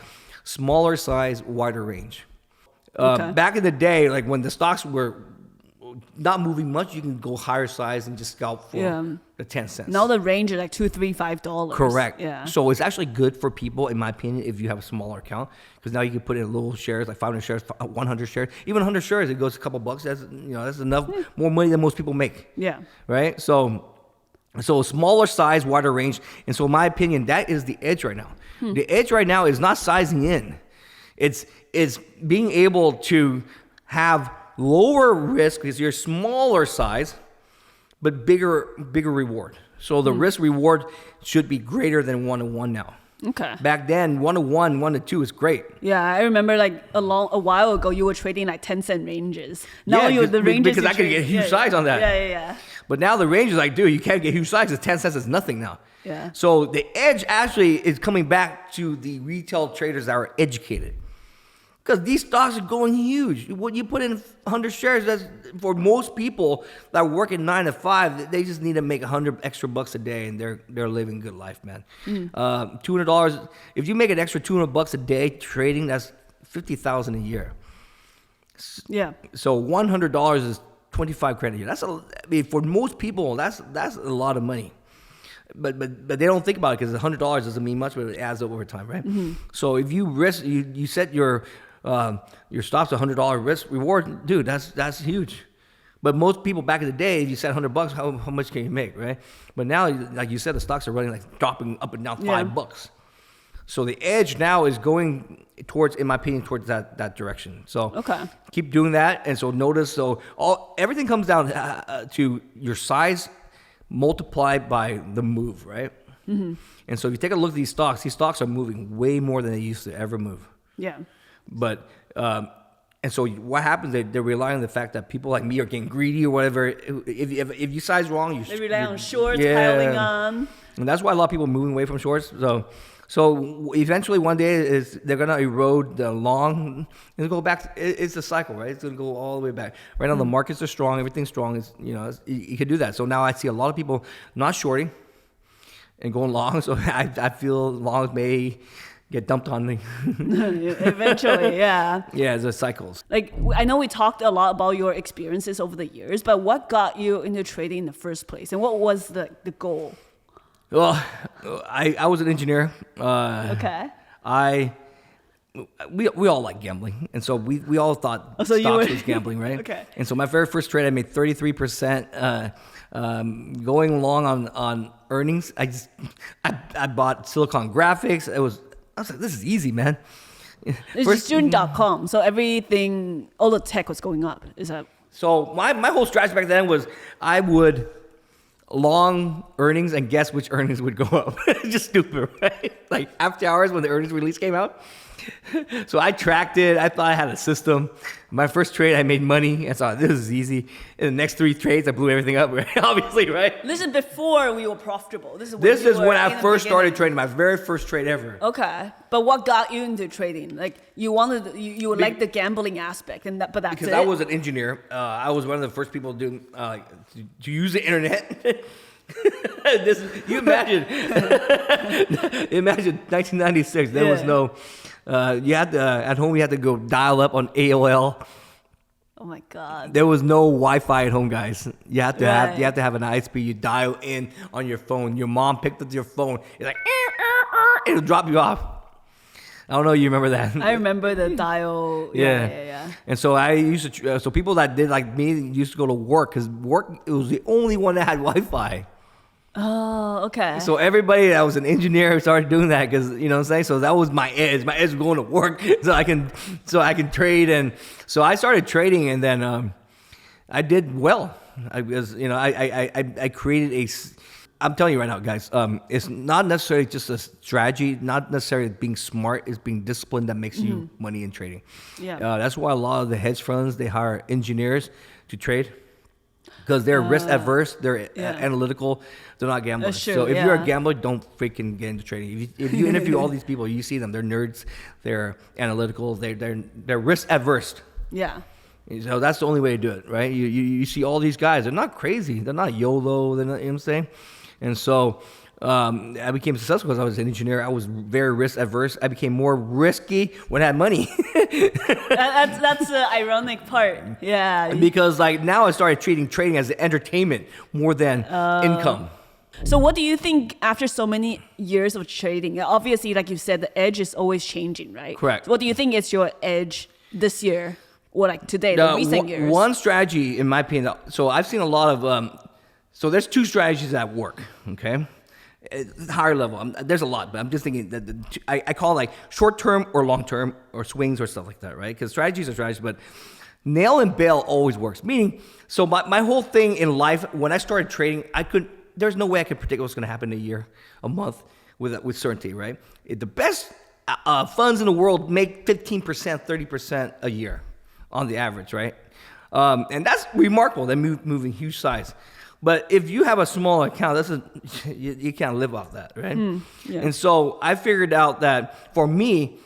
smaller size, wider range. Back in the day, when the stocks were not moving much, you can go higher size and just scalp for the 10 cents. Now the range is like $2, $3, $5. Correct. Yeah. So it's actually good for people, in my opinion, if you have a smaller account, because now you can put in little shares, like 500 shares, 100 shares, even 100 shares. It goes a couple bucks. That's enough, more money than most people make. Yeah. Right. So smaller size, wider range, and so in my opinion, that is the edge right now. The edge right now is not sizing in. It's being able to have lower risk because you're smaller size, but bigger reward. So the risk reward should be greater than 1-to-1 now. Okay. Back then, 1-to-1, 1-to-2 is great. Yeah, I remember like a while ago, you were trading like 10-cent ranges. Now the ranges because I could get huge size on that. Yeah. But now the range is like, dude, you can't get huge size because 10 cents is nothing now. Yeah. So the edge actually is coming back to the retail traders that are educated. Because these stocks are going huge. When you put in 100 shares, that's for most people that are working 9 to 5, they just need to make 100 extra bucks a day, and they're living a good life, man. $200. If you make an extra $200 a day trading, that's $50,000 a year. Yeah. So $100 is 25 credit a year. For most people, that's a lot of money. But they don't think about it because $100 doesn't mean much, but it adds up over time, right? So if you risk, you set your stops $100 risk reward, dude, that's huge. But most people back in the day, if you set $100, how much can you make, right? But now, like you said, the stocks are running like dropping up and down $5. So the edge now is going towards, in my opinion, towards that direction. So keep doing that, and so notice. So everything comes down to your size multiplied by the move, right? And so if you take a look at these stocks are moving way more than they used to ever move. Yeah. But and so what happens? They're relying on the fact that people like me are getting greedy or whatever. If you size wrong, they rely on shorts piling on, and that's why a lot of people are moving away from shorts. So eventually one day they're gonna erode the long and go back. It's a cycle, right? It's gonna go all the way back. Right now the markets are strong, everything's strong. You can do that. So now I see a lot of people not shorting and going long. So I feel longs may get dumped on me. Eventually, yeah. Yeah, the cycles. Like, I know we talked a lot about your experiences over the years, but what got you into trading in the first place, and what was the goal? Well, I was an engineer. We all like gambling, and so we all thought stocks was gambling, right? Okay. And so my very first trade, I made 33%. Going long on earnings, I bought Silicon Graphics. I was like, this is easy, man. It's student.com, so everything, all the tech was going up. Is that? So my whole strategy back then was I would long earnings and guess which earnings would go up. Just stupid, right? Like after hours when the earnings release came out. So I tracked it. I thought I had a system. My first trade, I made money. I thought this is easy. In the next 3 trades, I blew everything up, right? Obviously, right? This is before we were profitable. This is when I first started trading. My very first trade ever. Okay, but what got you into trading? Like you like the gambling aspect, but that's because I was an engineer. I was one of the first people to use the internet. You imagine, imagine 1996. There was no. You had to at home. You had to go dial up on AOL. Oh my God! There was no Wi-Fi at home, guys. You have to have an ISP. You dial in on your phone. Your mom picked up your phone. It's like it'll drop you off. I don't know. You remember that? I remember the dial. Yeah. And so I used to. So people that did like me used to go to work because work it was the only one that had Wi-Fi. Oh, okay. So everybody that was an engineer started doing that because you know what I'm saying. So that was my edge. My edge was going to work so I can trade, and so I started trading, and then I did well. I created I'm telling you right now, guys. It's not necessarily just a strategy, not necessarily being smart. It's being disciplined that makes you money in trading. Yeah. That's why a lot of the hedge funds they hire engineers to trade. Because they're risk averse, they're analytical, they're not gamblers. So if you're a gambler, don't freaking get into trading. If you interview all these people, you see them, they're nerds, they're analytical, they're risk averse. Yeah. So that's the only way to do it, right? You see all these guys, they're not crazy, they're not YOLO, they're not, you know what I'm saying? And so I became successful because I was an engineer. I was very risk averse. I became more risky when I had money. That's the ironic part. Yeah. Because like now I started treating trading as an entertainment more than income. So what do you think after so many years of trading? Obviously, like you said, the edge is always changing, right? Correct. So what do you think is your edge this year or like today, the recent years? One strategy, in my opinion, so I've seen a lot of, so there's 2 strategies that work, okay? Higher level. There's a lot, but I'm just thinking that I call it like short term or long term or swings or stuff like that, right? Because strategies are strategies, but nail and bail always works. Meaning, so my whole thing in life, when I started trading, there's no way I could predict what's going to happen in a year, a month with certainty, right? The best funds in the world make 15%, 30% a year on the average, right? And that's remarkable. They're moving huge size. But if you have a small account, you can't live off that, right? Yeah. And so I figured out that for me,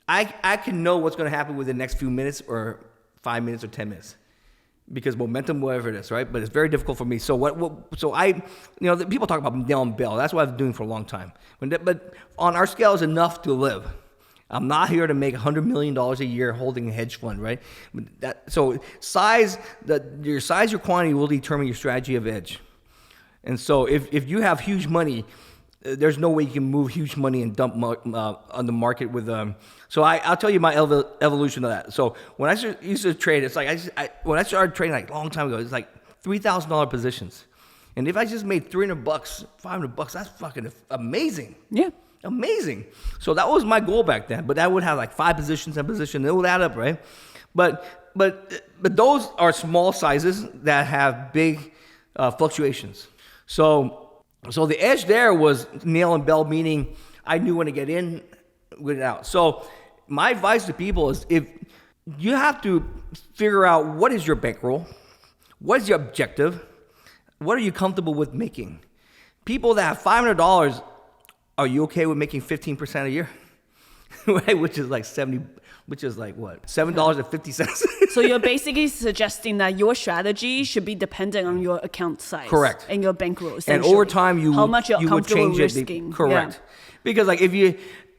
I can know what's going to happen within the next few minutes or 5 minutes or 10 minutes, because momentum, whatever it is, right? But it's very difficult for me. So people talk about nail and bail. That's what I've been doing for a long time. But on our scale, is enough to live. I'm not here to make $100 million a year holding a hedge fund, right? So your quantity will determine your strategy of edge. And so if you have huge money, there's no way you can move huge money and dump on the market with So I'll tell you my evolution of that. So when I used to trade, it's like when I started trading like a long time ago, it's like $3,000 positions. And if I just made $300, $500, that's fucking amazing. Yeah. Amazing. So that was my goal back then. But I would have like 5 positions, 10 positions. It would add up, right? But those are small sizes that have big fluctuations. So the edge there was nail and bail, meaning I knew when to get in, when to out. So my advice to people is, if you have to figure out what is your bankroll, what is your objective, what are you comfortable with making? People that have $500, are you okay with making 15% a year? Right, which is like what? $7.50. So you're basically suggesting that your strategy should be dependent on your account size. Correct. And your bankroll. And over time, how much you're comfortable would change risking. it. Correct. Yeah. Because like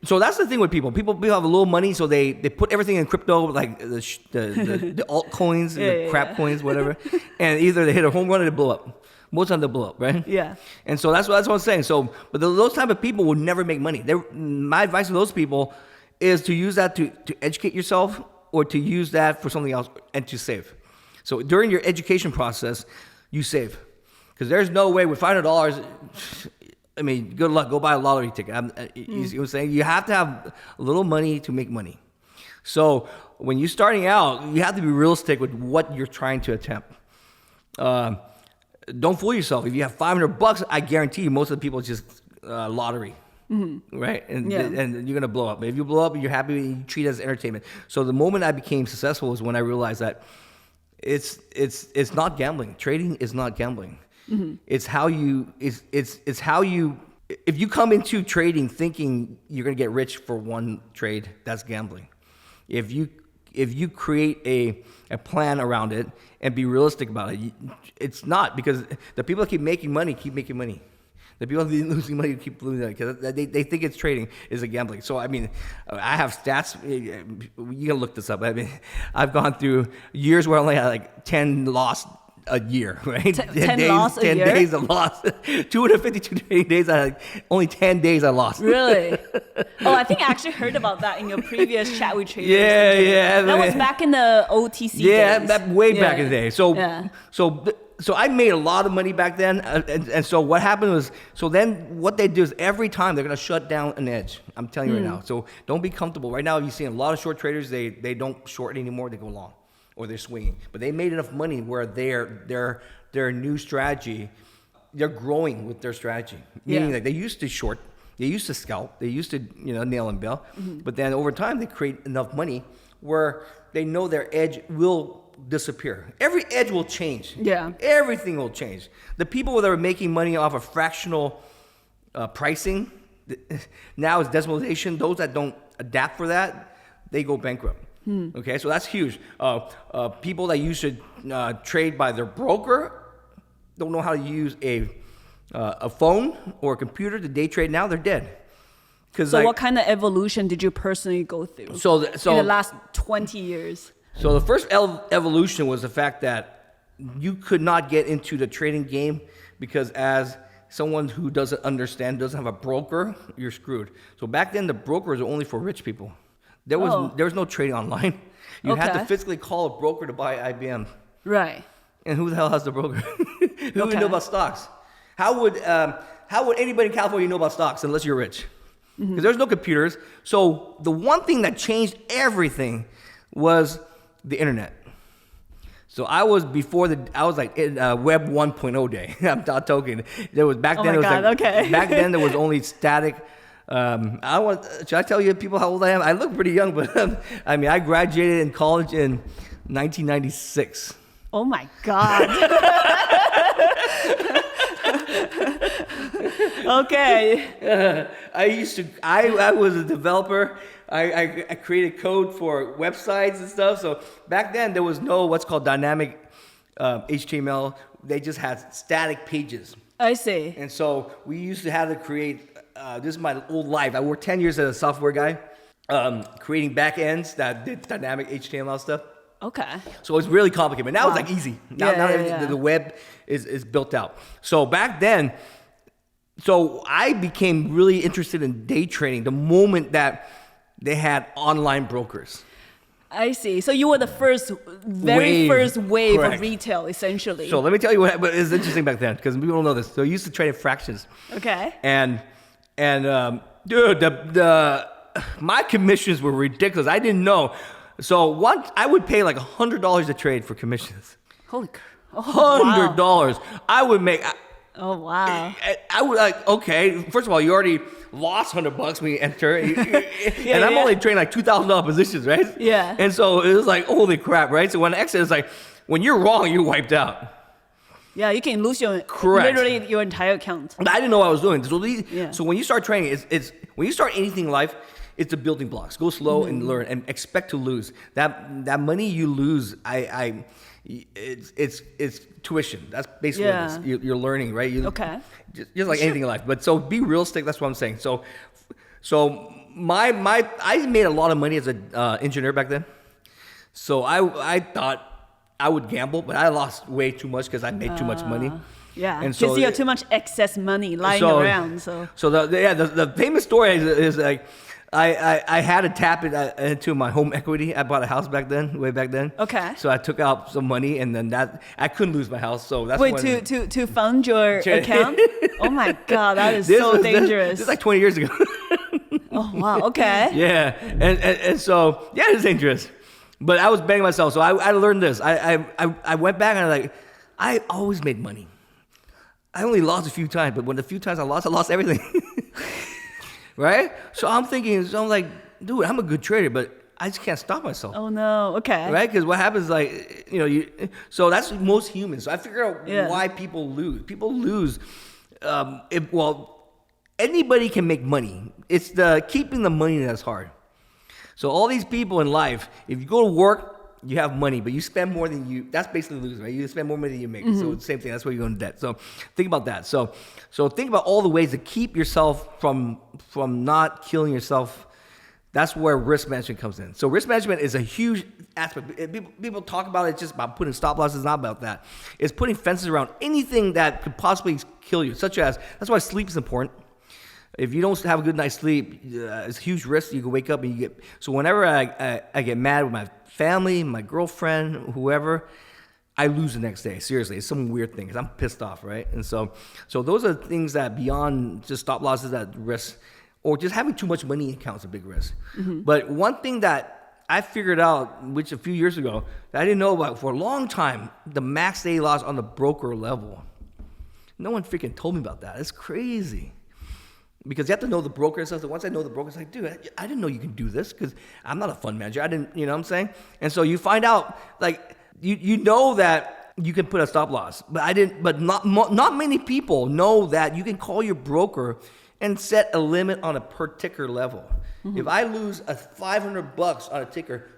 so that's the thing with people. People have a little money, so they put everything in crypto, like the altcoins, the crap coins, whatever. And either they hit a home run or they blow up. Most of them blow up, right? Yeah. And so that's what I'm saying. So, but those type of people will never make money. My advice to those people is to use that to educate yourself, or to use that for something else and to save. So during your education process, you save. Because there's no way with $500, I mean, good luck. Go buy a lottery ticket. You see what I'm saying? You have to have a little money to make money. So when you're starting out, you have to be realistic with what you're trying to attempt. Don't fool yourself. If you have $500, I guarantee you most of the people just lottery, right? And you're gonna blow up. But if you blow up and you're happy, you treat it as entertainment. So the moment I became successful was when I realized that it's not gambling. Trading is not gambling. It's how you. If you come into trading thinking you're gonna get rich for one trade, that's gambling. If you create a plan around it and be realistic about it, it's not, because the people that keep making money keep making money. The people that are losing money keep losing money because they think it's trading is a gambling. So I mean, I have stats. You can look this up. I mean, I've gone through years where I only had like 10 lost a year, right? 10 loss a year? 10 days of loss. 252 trading days, only 10 days I lost. Really? Oh, I think I actually heard about that in your previous chat with traders. Yeah. That was back in the OTC days. Yeah, that way back in the day. So I made a lot of money back then. And so what happened was, so then what they do is every time they're going to shut down an edge. I'm telling you right now. So don't be comfortable. Right now, you've seen a lot of short traders, they don't short anymore, they go long. Or they're swinging, but they made enough money where their new strategy, they're growing with their strategy. Meaning that they used to short, they used to scalp, they used to nail and bail, but then over time they create enough money where they know their edge will disappear. Every edge will change. Yeah, everything will change. The people that are making money off of fractional pricing, now is decimalization. Those that don't adapt for that, they go bankrupt. Okay, so that's huge. People that used to trade by their broker don't know how to use a phone or a computer to day trade. Now they're dead. So what kind of evolution did you personally go through in the last 20 years? So the first evolution was the fact that you could not get into the trading game because as someone who doesn't understand, doesn't have a broker, you're screwed. So back then the brokers were only for rich people. There was no trading online. You had to physically call a broker to buy IBM. Right. And who the hell has the broker? Who would know about stocks? How would anybody in California know about stocks unless you're rich? Because there's no computers. So the one thing that changed everything was the internet. So I was like in Web 1.0 day. I'm not joking. There was back then. Back then there was only static. Should I tell you people how old I am? I look pretty young, but I mean I graduated in college in 1996. Oh my God. Okay. I was a developer. I created code for websites and stuff. So back then there was no what's called dynamic HTML. They just had static pages. I see. And so we used to have to create, this is my old life. I worked 10 years as a software guy, creating back ends that did dynamic HTML stuff. Okay. So it's really complicated. But now it's like easy. Now the web is built out. So back then, so I became really interested in day trading the moment that they had online brokers. I see. So you were the first wave of retail, essentially. So let me tell you what happened. It's interesting back then because people don't know this. So I used to trade in fractions. Okay. And dude, my commissions were ridiculous. I didn't know. So once I would pay like $100 a trade for commissions. Holy crap. $100. Wow. I would make. Oh wow! I would like, okay. First of all, you already lost $100 when you enter, and I'm only trading like $2,000 positions, right? Yeah. And so it was like, holy crap, right? So when I exit, it's like, when you're wrong, you're wiped out. Yeah, you can lose literally your entire account. But I didn't know what I was doing. So when you start trading, it's when you start anything in life, it's the building blocks. Go slow and learn, and expect to lose. That money you lose, it's tuition. That's basically what it is. You're learning, right? Okay. Just like anything in life. But so be realistic. That's what I'm saying. So I made a lot of money as an engineer back then. So I thought I would gamble, but I lost way too much because I made too much money. Yeah, because you have too much excess money lying around. So the famous story is like, I had to tap it into my home equity. I bought a house way back then. Okay. So I took out some money, and then I couldn't lose my house. So that's to fund your account. Oh my God, that is so dangerous. This is like 20 years ago. Oh wow. Okay. Yeah, and so it's dangerous. But I was betting myself, so I learned this. I went back and I always made money. I only lost a few times, but when the few times I lost everything. Right? So I'm like, dude, I'm a good trader, but I just can't stop myself. Oh no, okay. Right? Because what happens is so that's most humans. So I figured out why people lose. People lose, anybody can make money. It's keeping the money that's hard. So all these people in life, if you go to work, you have money, but you spend more than that's basically losing, right? You spend more money than you make. So it's the same thing. That's why you go into debt. So think about that. So think about all the ways to keep yourself from not killing yourself. That's where risk management comes in. So risk management is a huge aspect. People talk about it just about putting stop losses. It's not about that. It's putting fences around anything that could possibly kill you, such as, that's why sleep is important. If you don't have a good night's sleep, it's a huge risk. You can wake up and so whenever I get mad with my family, my girlfriend, whoever, I lose the next day. Seriously, it's some weird thing because I'm pissed off, right? And so those are things that beyond just stop losses, that risk, or just having too much money in accounts, a big risk. But one thing that I figured out, which a few years ago, that I didn't know about for a long time, the max daily loss on the broker level. No one freaking told me about that. It's crazy. Because you have to know the broker and stuff. So once I know the broker, it's like, dude, I didn't know you can do this because I'm not a fund manager. I didn't, you know what I'm saying? And so you find out, like, you know that you can put a stop loss, but not many people know that you can call your broker and set a limit on a per ticker level. If I lose $500 on a ticker,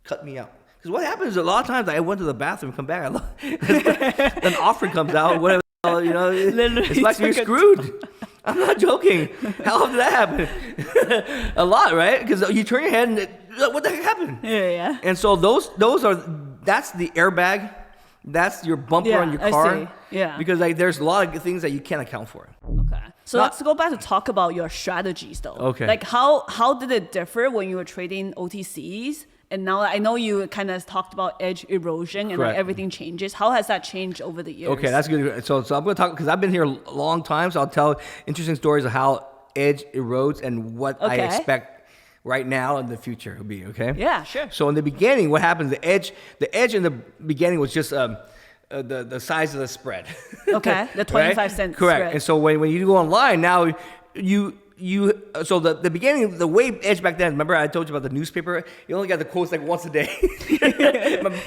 cut me out. Because what happens is a lot of times I went to the bathroom, come back, an offer comes out, whatever, it's like you're screwed. I'm not joking. How often did that happen? A lot, right? Because you turn your head and what the heck happened? Yeah. And so that's the airbag. That's your bumper on your car. I see. Yeah. Because there's a lot of things that you can't account for. Okay. So let's go back to talk about your strategies though. Okay. Like how did it differ when you were trading OTCs? And now I know you kind of talked about edge erosion and like everything changes. How has that changed over the years? Okay, that's good. So I'm going to talk, because I've been here a long time, so I'll tell interesting stories of how edge erodes and what I expect right now and the future will be, okay? Yeah, sure. So in the beginning, what happens, the edge in the beginning was just the size of the spread. Okay, the 25-cent Correct. spread. And so when you go online now, so the beginning, the way edge back then, remember I told you about the newspaper? You only got the quotes like once a day.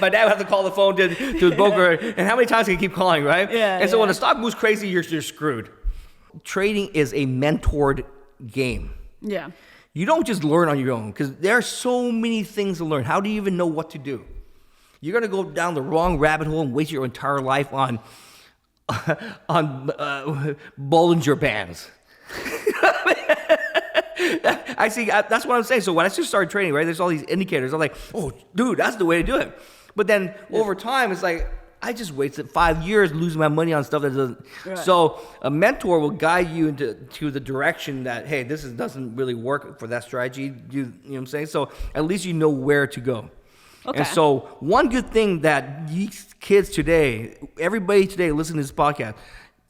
My dad would have to call the phone to his broker, and how many times can you keep calling, right? Yeah. And so when the stock moves crazy, you're screwed. Trading is a mentored game. Yeah. You don't just learn on your own because there are so many things to learn. How do you even know what to do? You're going to go down the wrong rabbit hole and waste your entire life on Bollinger Bands. I see. That's what I'm saying. So when I just started trading, right, there's all these indicators. I'm like, oh, dude, that's the way to do it. But then over time, it's like, I just wasted 5 years losing my money on stuff that doesn't. Right. So a mentor will guide you to the direction that, hey, this doesn't really work for that strategy. You know what I'm saying? So at least you know where to go. Okay. And so one good thing that these kids today, everybody today listening to this podcast,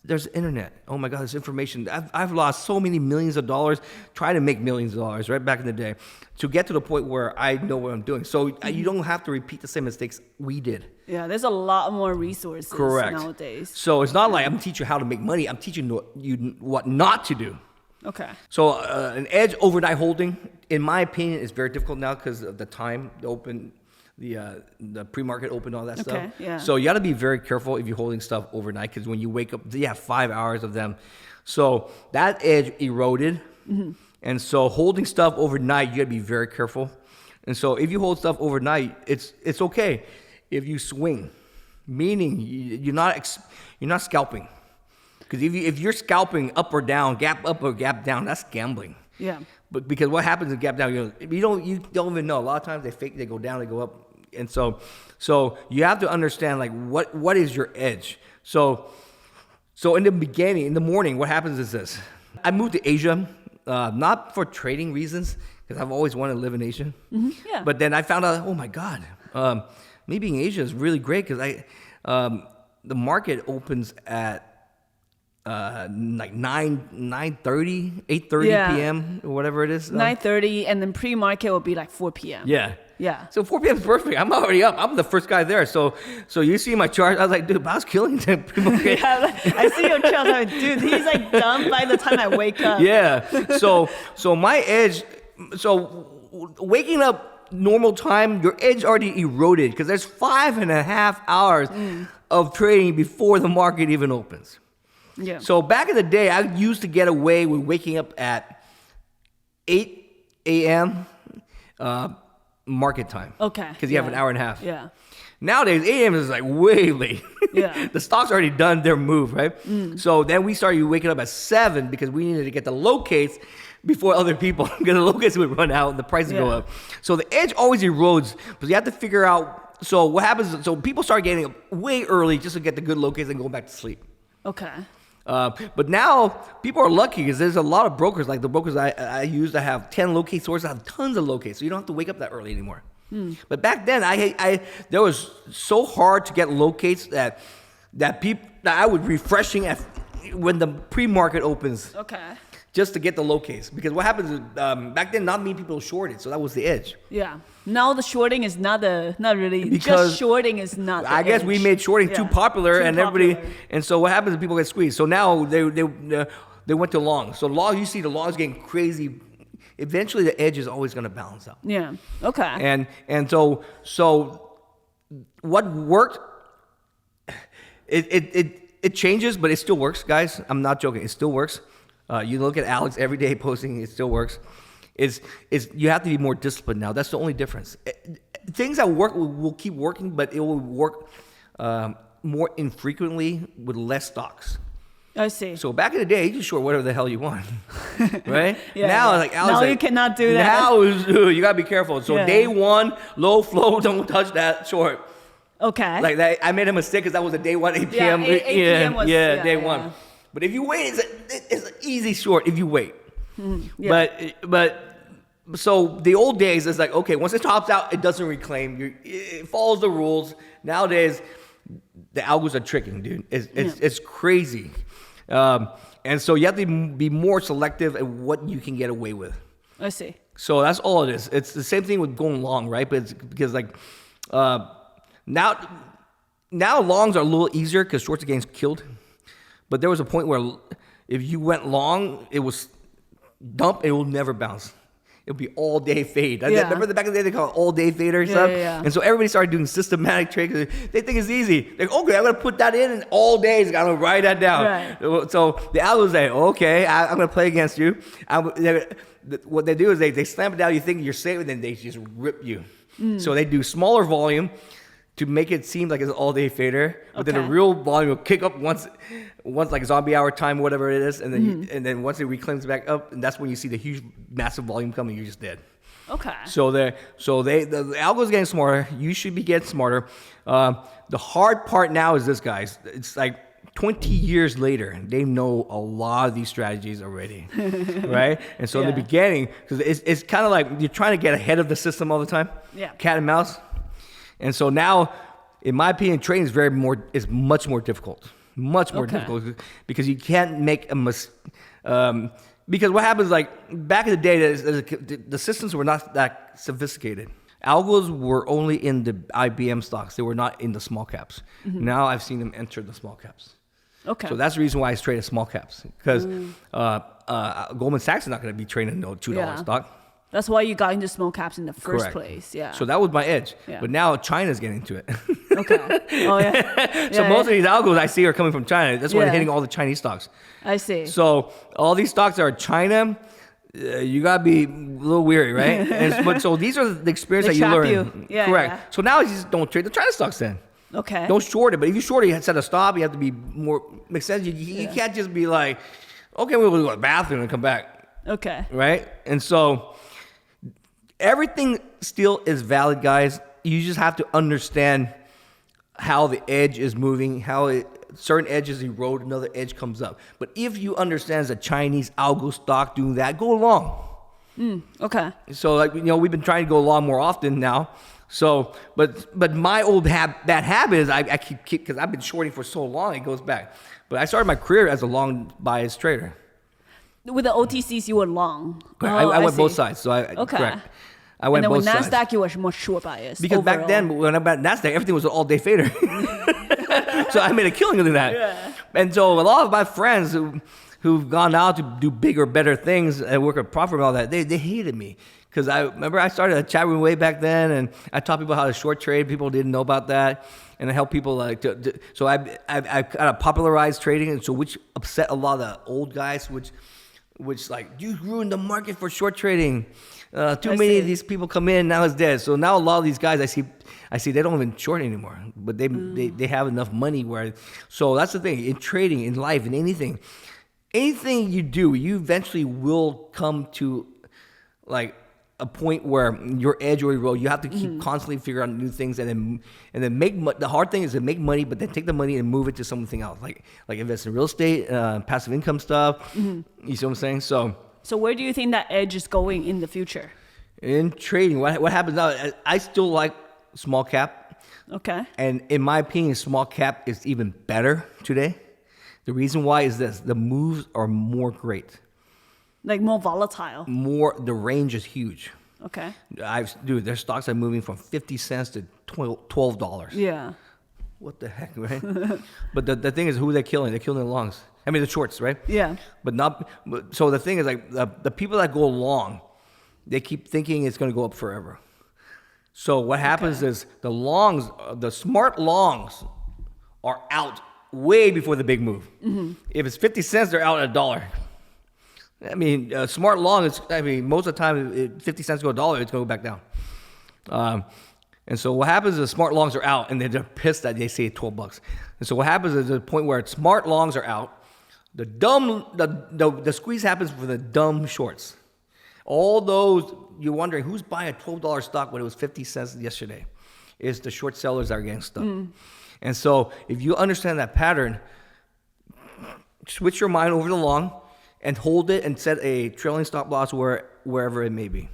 there's the internet. Oh my God, there's information. I've lost so many millions of dollars trying to make millions of dollars right back in the day to get to the point where I know what I'm doing. So you don't have to repeat the same mistakes we did. Yeah, there's a lot more resources nowadays. So it's not like I'm teaching you how to make money. I'm teaching you what not to do. Okay. So an edge overnight holding, in my opinion, is very difficult now because of the time, the pre-market open, all that stuff. Yeah. So you got to be very careful if you're holding stuff overnight because when you wake up, you have 5 hours of them. So that edge eroded. Mm-hmm. And so holding stuff overnight, you got to be very careful. And so if you hold stuff overnight, it's okay if you swing, meaning you're not scalping. Because if you're scalping up or down, gap up or gap down, that's gambling. Yeah. But because what happens in gap down, you don't even know. A lot of times they go down, they go up, and so you have to understand like what is your edge. So in the beginning, in the morning, what happens is this: I moved to Asia, not for trading reasons, because I've always wanted to live in Asia. Mm-hmm. Yeah. But then I found out, oh my God, me being in Asia is really great because the market opens at like 9:30, 8:30 p.m. or whatever it is. 9:30, and then pre-market will be like 4 p.m. Yeah. Yeah. So 4 p.m. is perfect. I'm already up. I'm the first guy there. So you see my chart. I was like, dude, I was killing the pre-market. Yeah, I see your chart. I'm like, dude, he's like done by the time I wake up. Yeah. So my edge. So waking up normal time, your edge already eroded because there's 5.5 hours of trading before the market even opens. Yeah. So back in the day, I used to get away with waking up at 8 a.m. Market time. Okay. Because you have an hour and a half. Yeah. Nowadays, 8 a.m. is like way late. Yeah. The stock's already done their move, right? So then we started waking up at 7 because we needed to get the locates before other people, because the locates would run out and the prices go up. So the edge always erodes, but you have to figure out. So what happens? So people start getting up way early just to get the good locates and go back to sleep. Okay. But now people are lucky because there's a lot of brokers, like the brokers I use that have 10 locate sources, have tons of locates, so you don't have to wake up that early anymore. But back then, there was so hard to get locates that I would refreshing when the pre-market opens. Okay. Just to get the locates, because what happens is back then not many people shorted, so that was the edge. Yeah. Now the shorting is not really because just shorting is not. I guess we made shorting too popular, everybody, and so what happens is people get squeezed. So now they went to long. So long, you see the longs getting crazy. Eventually, the edge is always going to balance out. Yeah. Okay. And so what worked? It changes, but it still works, guys. I'm not joking. It still works. You look at Alex every day posting, it still works. You have to be more disciplined now. That's the only difference. Things that work will keep working, but it will work more infrequently with less stocks. I see. So back in the day, you just short whatever the hell you want, right? Yeah, now, like Alex, now you cannot do that. Now you gotta be careful. So day one, low flow, don't touch that short. Okay. Like that, I made a mistake because that was a day one, 8 p.m. Yeah, 8 p.m. was, day one. But if you wait, it's an easy short if you wait. But so the old days, it's like, okay, once it tops out, it doesn't reclaim. It follows the rules. Nowadays, the algos are tricking, dude. It's crazy. And so you have to be more selective at what you can get away with. I see. So that's all it is. It's the same thing with going long, right? But it's because like now longs are a little easier because shorts are getting killed. But there was a point where if you went long, it was dump, it will never bounce. It'll be all day fade. Yeah. Remember the back of the day they call it all day fader and stuff? Yeah. And so everybody started doing systematic trades. They think it's easy. Like, okay, I'm gonna put that in and all day I'm gonna write that down. Right. So the algos say, okay, I'm gonna play against you. What they do is they slam it down, you think you're safe, and then they just rip you. So they do smaller volume to make it seem like it's an all-day fader, but then the real volume will kick up once like zombie hour time, whatever it is, and then and then once it reclaims back up, and that's when you see the huge, massive volume coming. You're just dead. Okay. So the algo's getting smarter. You should be getting smarter. The hard part now is this, guys. It's like 20 years later, they know a lot of these strategies already, right? And so in the beginning, because it's kind of like you're trying to get ahead of the system all the time. Yeah. Cat and mouse. And so now, in my opinion, trading is much more difficult. Much more difficult because you can't make a mistake. Because what happens, like back in the day, the systems were not that sophisticated. Algos were only in the IBM stocks; they were not in the small caps. Now I've seen them enter the small caps. Okay. So that's the reason why I traded small caps because Goldman Sachs is not going to be trading no $2 stock. That's why you got into small caps in the first Correct. place. Yeah. So that was my edge. Yeah. But now China's getting into it. Okay. Oh yeah. So most of these algos I see are coming from China. That's why they're hitting all the Chinese stocks. I see. So all these stocks are China. You gotta be a little weary, right? But so these are the experience that you learn. Yeah, correct. yeah. So now you just don't trade the China stocks then. Okay. Don't short it. But if you short it, you have to set a stop. You have to be more. Makes sense. You can't just be like, okay, we'll go to the bathroom and come back. Okay. Right. And so everything still is valid, guys. You just have to understand how the edge is moving, certain edges erode, another edge comes up. But if you understand as a Chinese algo stock doing that, go long. Okay. So like we've been trying to go long more often now. So but my old bad habit is I keep because I've been shorting for so long, it goes back. But I started my career as a long bias trader. With the OTCs, you were long. I went both sides. So correct. I went both sides. And then with NASDAQ, you were more short bias. Because overall. back then, when I bought NASDAQ, everything was an all-day fader. So I made a killing doing that. Yeah. And so a lot of my friends who've gone out to do bigger, better things and work at profit and all that, they hated me. Because I remember I started a chat room way back then, and I taught people how to short trade. People didn't know about that. And I helped people so I kind of popularized trading, and so which upset a lot of the old guys, which like, you ruined the market for short trading. Too many of these people come in, now it's dead. So now a lot of these guys I see they don't even short anymore, but they have enough money where. So that's the thing in trading, in life, in anything you do, you eventually will come to like a point where your edge will erode. You have to keep constantly figure out new things and then make the hard thing is to make money, but then take the money and move it to something else, like invest in real estate, passive income stuff. You see what I'm saying? So where do you think that edge is going in the future? In trading, what happens now, I still like small cap. Okay. And in my opinion, small cap is even better today. The reason why is this. The moves are more great. Like more volatile. The range is huge. Okay. Their stocks are moving from 50 cents to $12. Yeah. What the heck, right? But the thing is, who are they killing? They're killing the longs. I mean, the shorts, right? Yeah. So the thing is, like, the people that go long, they keep thinking it's going to go up forever. So what happens is the smart longs are out way before the big move. If it's 50 cents, they're out at $1. I mean, smart long is, most of the time, if 50 cents go $1, it's going to go back down. And so what happens is smart longs are out, and they're pissed that they say $12. And so what happens is the point where smart longs are out, the squeeze happens for the dumb shorts. All those, you're wondering, who's buying a $12 stock when it was 50 cents yesterday? It's the short sellers that are getting stuck. And so if you understand that pattern, switch your mind over to long and hold it and set a trailing stop loss wherever it may be.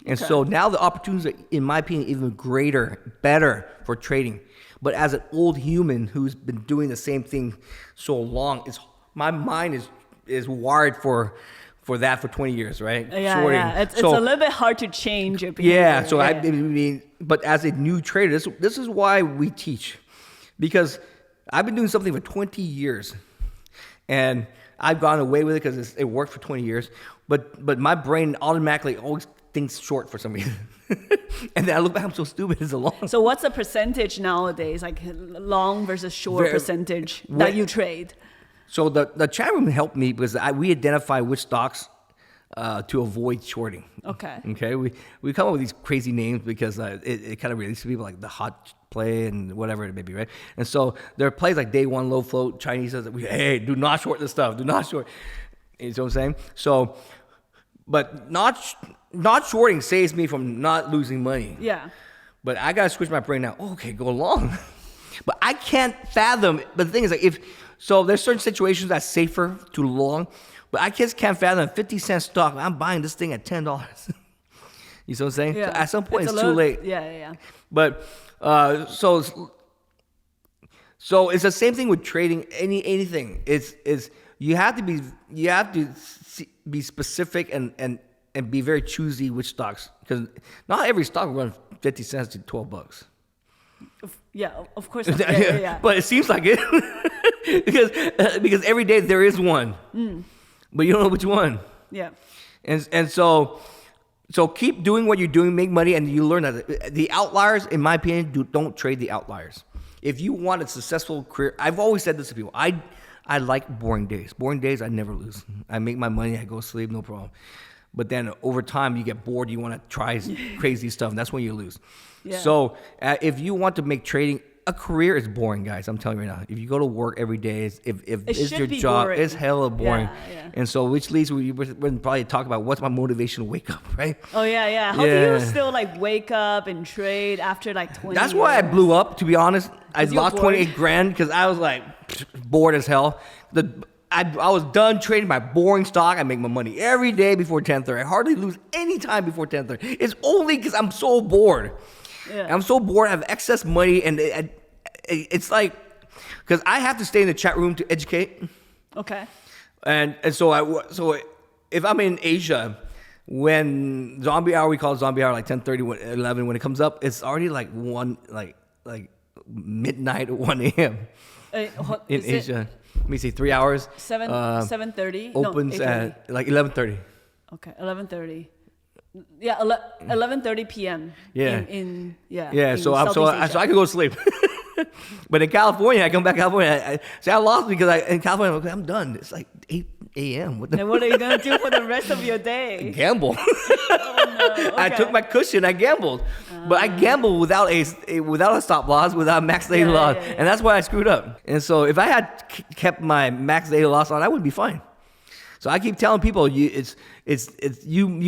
And so now the opportunities are, in my opinion, even greater, better for trading. But as an old human who's been doing the same thing so long, my mind is wired for for 20 years, right? Yeah, Shorting. yeah. It's a little bit hard to change your behavior. Yeah, so I mean, but as a new trader, this is why we teach, because I've been doing something for 20 years, and I've gone away with it because it worked for 20 years, but my brain automatically always thinks short for some reason. And then I look back, I'm so stupid, it's a long. So what's the percentage nowadays, like long versus short percentage that you trade? So the chat room helped me because we identify which stocks to avoid shorting. Okay. We come up with these crazy names because it kind of relates to people, like the hot play and whatever it may be, right? And so there are plays like day one low float Chinese says, hey, do not short this stuff. Do not short. You know what I'm saying? So, but not shorting saves me from not losing money. Yeah. But I gotta switch my brain now. Okay, go long. But I can't fathom. But the thing is, like, there's certain situations that's safer to long. But I just can't fathom a 50-cent stock. I'm buying this thing at $10. You see what I'm saying? Yeah. So at some point, it's too late. Yeah. But so it's the same thing with trading. Anything. It's you have to be specific and be very choosy which stocks, because not every stock will run 50 cents to $12. Yeah, of course. Yeah. But it seems like it because every day there is one, but you don't know which one. Yeah. And so keep doing what you're doing, make money, and you learn that the outliers, in my opinion, don't trade the outliers. If you want a successful career, I've always said this to people. I like boring days. Boring days, I never lose. I make my money, I go to sleep, no problem. But then over time, you get bored. You want to try crazy stuff, and that's when you lose. Yeah. So if you want to make trading a career, is boring, guys. I'm telling you right now. If you go to work every day, if it's your job, boring. it's hella boring. Yeah. And so, which leads we're probably talk about what's my motivation to wake up, right? Oh yeah. How do you still like wake up and trade after like 20? That's why I blew up. To be honest, I lost 28 grand because I was like bored as hell. I was done trading my boring stock. I make my money every day before 10:30. I hardly lose any time before 10:30. It's only because I'm so bored. Yeah. I'm so bored. I have excess money, and it's like, because I have to stay in the chat room to educate. Okay. And so if I'm in Asia, when zombie hour, we call it zombie hour, like 10:30, 11, when it comes up, it's already like like midnight or 1 a.m. In Asia. Let me see, 3 hours. 7:30. Opens at like 11:30. Okay, 11:30. Yeah, 11:30 p.m. Yeah. In so I could go to sleep. But in California, I come back to California. I lost because in California, I'm done. It's like 8 a.m. And what are you gonna do for the rest of your day? Gamble. Okay. I took my cushion. I gambled, but I gambled without a stop loss, without max daily loss, and that's why I screwed up. And so if I had kept my max daily loss on, I would be fine. So I keep telling people, you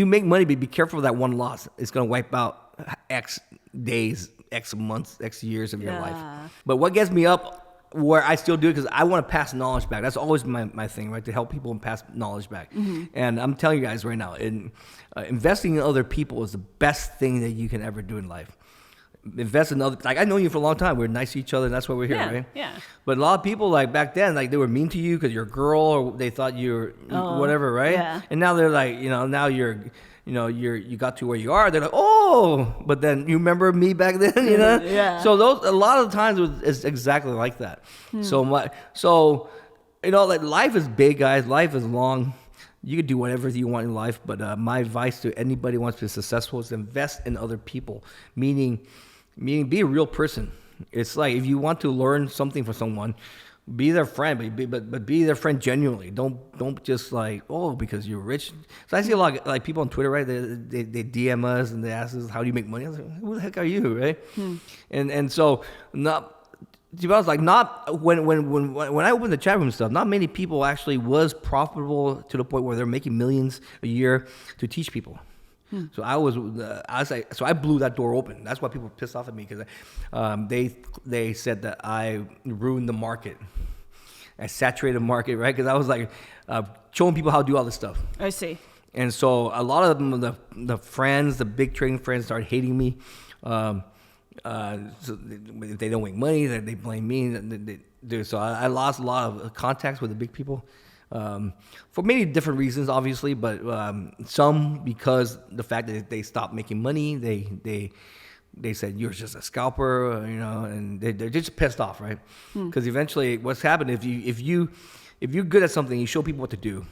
make money, but be careful of that one loss. It's gonna wipe out X days, X months, X years of your life. But what gets me up, where I still do it, because I want to pass knowledge back. That's always my thing, right? To help people and pass knowledge back. Mm-hmm. And I'm telling you guys right now, investing in other people is the best thing that you can ever do in life. Invest in other, like, I know you for a long time. We're nice to each other, and that's why we're here, right? Yeah. But a lot of people, like back then, like they were mean to you because you're a girl, or they thought you were whatever, right? Yeah. And now they're like, now you got to where you are. They're like, oh, but then you remember me back then, Yeah. So a lot of the times it's exactly like that. So like life is big, guys. Life is long. You can do whatever you want in life, but my advice to anybody who wants to be successful is invest in other people. Meaning, be a real person. It's like if you want to learn something from someone, be their friend, but be their friend genuinely. Don't just like, because you're rich. So I see a lot of like people on Twitter, right? They DM us and they ask us, how do you make money? I was like, who the heck are you, right? And so not. To be honest, like not when I opened the chat room stuff, not many people actually was profitable to the point where they're making millions a year to teach people. So I was like, so I blew that door open. That's why people were pissed off at me, because they said that I ruined the market. I saturated the market, right? Because I was like showing people how to do all this stuff. I see. And so a lot of them, the friends, the big trading friends, started hating me. So if they don't make money, they blame me. So I lost a lot of contacts with the big people. for many different reasons, obviously, but some because the fact that they stopped making money, they said you're just a scalper, and they're just pissed off, right? Because eventually, what's happened if you're good at something, you show people what to do,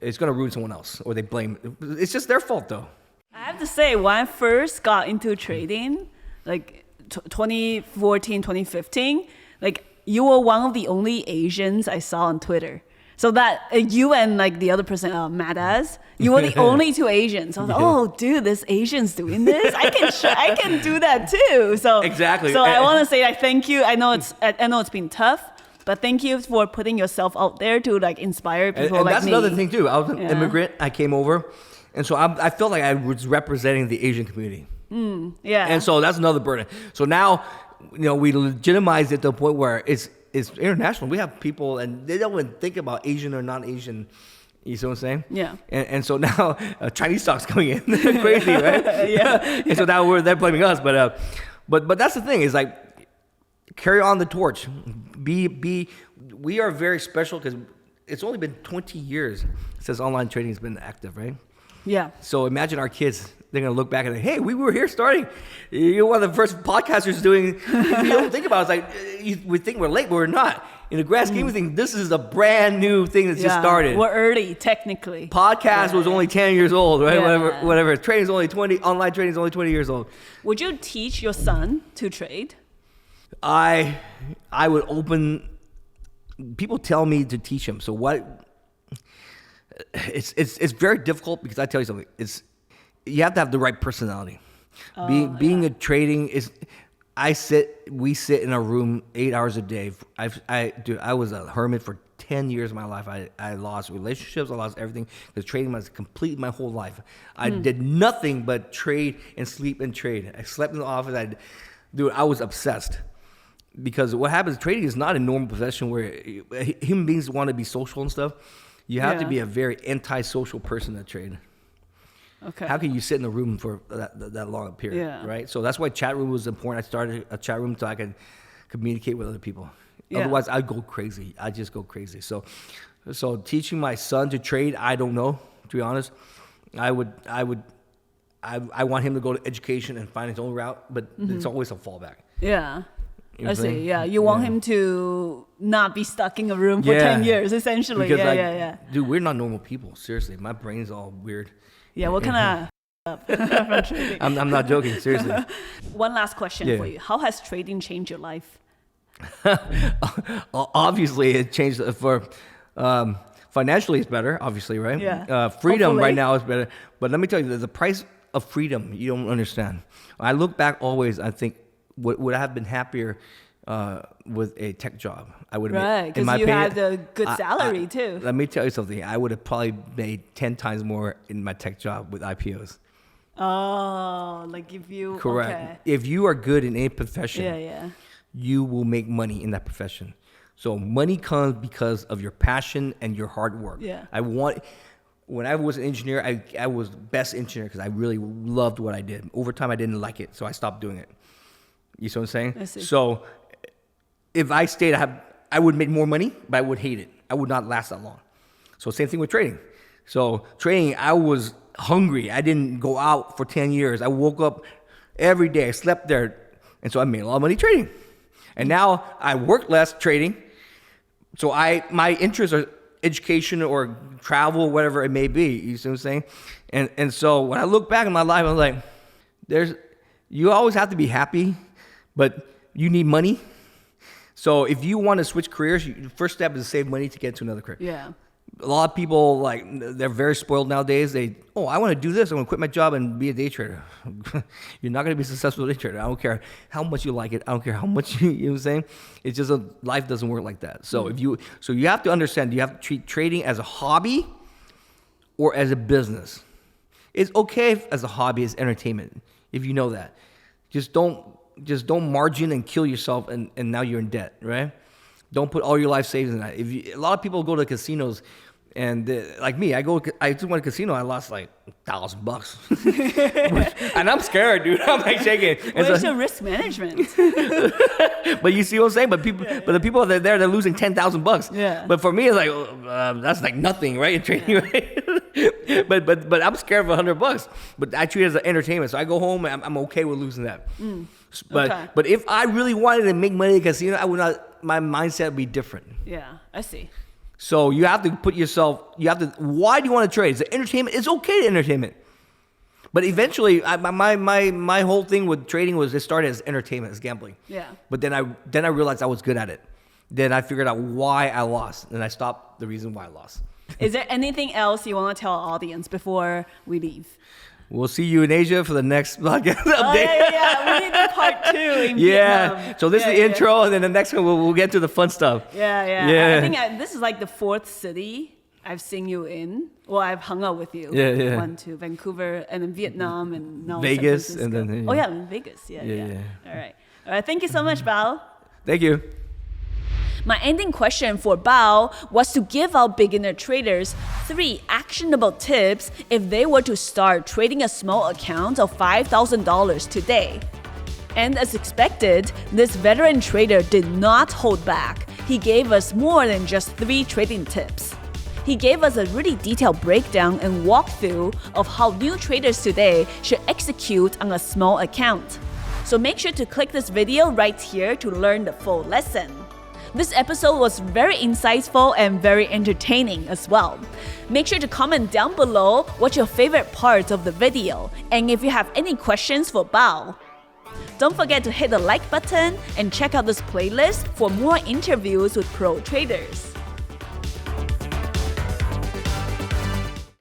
it's gonna ruin someone else, or they blame. It's just their fault, though. I have to say, when I first got into trading, like 2014, 2015, like you were one of the only Asians I saw on Twitter. So that you and like the other person, Madas, you were the only two Asians. I was like, oh, dude, this Asian's doing this. I can do that too. So exactly. So I want to say like thank you. I know it's been tough, but thank you for putting yourself out there to like inspire people and like that's me. another thing too. I was an immigrant. I came over, and so I felt like I was representing the Asian community. Yeah. And so that's another burden. So now, we legitimize it to the point where it's international. We have people, and they don't even think about Asian or non-Asian. You see what I'm saying? Yeah. And so now Chinese stocks coming in, crazy, right? Yeah. And so now they're blaming us, but that's the thing is like carry on the torch. We are very special because it's only been 20 years since online trading has been active, right? Yeah. So imagine our kids. They're going to look back and say, hey, we were here starting. You're one of the first podcasters doing, you don't think about it. It's like, we think we're late, but we're not. In the grand scheme of things, this is a brand new thing that's just started. We're early, technically. Podcast was only 10 years old, right? Yeah. Whatever. Trading's only 20, online trading's only 20 years old. Would you teach your son to trade? I would open, people tell me to teach him. So what, it's very difficult because I tell you something, you have to have the right personality. Being a trading is, we sit in a room 8 hours a day. I was a hermit for 10 years of my life. I lost relationships. I lost everything because trading was complete my whole life. I did nothing but trade and sleep and trade. I slept in the office. I was obsessed. Because what happens, trading is not a normal profession where human beings want to be social and stuff. You have to be a very antisocial person to trade. Okay. How can you sit in a room for that long a period, right? So that's why chat room was important. I started a chat room so I could communicate with other people. Yeah. Otherwise, I'd go crazy. I'd just go crazy. So teaching my son to trade, I don't know, to be honest. I want him to go to education and find his own route, but it's always a fallback. Yeah. I see. Yeah, you want him to not be stuck in a room for 10 years, essentially. Because dude, we're not normal people. Seriously, my brain's all weird. Yeah, what kind of from trading? I'm not joking. Seriously. One last question for you: how has trading changed your life? Obviously, it changed for financially. It's better, obviously, right? Yeah. Freedom Hopefully. right now is better, but let me tell you, the price of freedom you don't understand. I look back always. I think. Would I have been happier with a tech job? I would have right, because you had a good salary too. Let me tell you something. I would have probably made 10 times more in my tech job with IPOs. Oh, like if you... Correct. Okay. If you are good in a profession, you will make money in that profession. So money comes because of your passion and your hard work. Yeah. When I was an engineer, I was the best engineer because I really loved what I did. Over time, I didn't like it, so I stopped doing it. You see what I'm saying? I see. So if I stayed, I would make more money, but I would hate it. I would not last that long. So same thing with trading. So trading, I was hungry. I didn't go out for 10 years. I woke up every day. I slept there. And so I made a lot of money trading. And now I work less trading. So my interests are education or travel, whatever it may be. You see what I'm saying? And so when I look back in my life, I'm like, you always have to be happy. But you need money. So if you want to switch careers, the first step is to save money to get to another career. Yeah. A lot of people, they're very spoiled nowadays. I want to do this. I want to quit my job and be a day trader. You're not going to be a successful day trader. I don't care how much you like it. I don't care how much you know what I'm saying? It's just life doesn't work like that. So you have to understand, you have to treat trading as a hobby or as a business. It's okay as a hobby, as entertainment, if you know that. Just don't margin and kill yourself and now you're in debt, right? Don't put all your life savings in that. A lot of people go to casinos And like me, I just went to casino. I lost like $1,000, and I'm scared, dude. I'm like shaking. Where's your risk management? But you see what I'm saying? But the people that are there, they're losing $10,000. Yeah. But for me, it's like that's like nothing, right? In trading, right? but I'm scared of $100. But I treat it as an entertainment. So I go home and I'm okay with losing that. But if I really wanted to make money in a casino, I would not. My mindset would be different. Yeah, I see. So you have to put yourself. Why do you want to trade? It's an entertainment. It's okay to entertainment. But eventually, my whole thing with trading was it started as entertainment, as gambling. Yeah. But then I realized I was good at it. Then I figured out why I lost, and I stopped the reason why I lost. Is there anything else you want to tell our audience before we leave? We'll see you in Asia for the next podcast update. Yeah. We need the part 2 in Vietnam. So this is the intro, and then the next one we'll get to the fun stuff. Yeah. I think this is like the 4th city I've seen you in. Well, I've hung out with you. Yeah. 1, 2, Vancouver, and then Vietnam, and now Vegas, San Francisco. and then Vegas. Yeah. Yeah. All right. Thank you so much, Bao. Thank you. My ending question for Bao was to give our beginner traders 3 actionable tips if they were to start trading a small account of $5,000 today. And as expected, this veteran trader did not hold back. He gave us more than just 3 trading tips. He gave us a really detailed breakdown and walkthrough of how new traders today should execute on a small account. So make sure to click this video right here to learn the full lesson. This episode was very insightful and very entertaining as well. Make sure to comment down below what's your favorite part of the video and if you have any questions for Bao. Don't forget to hit the like button and check out this playlist for more interviews with pro traders.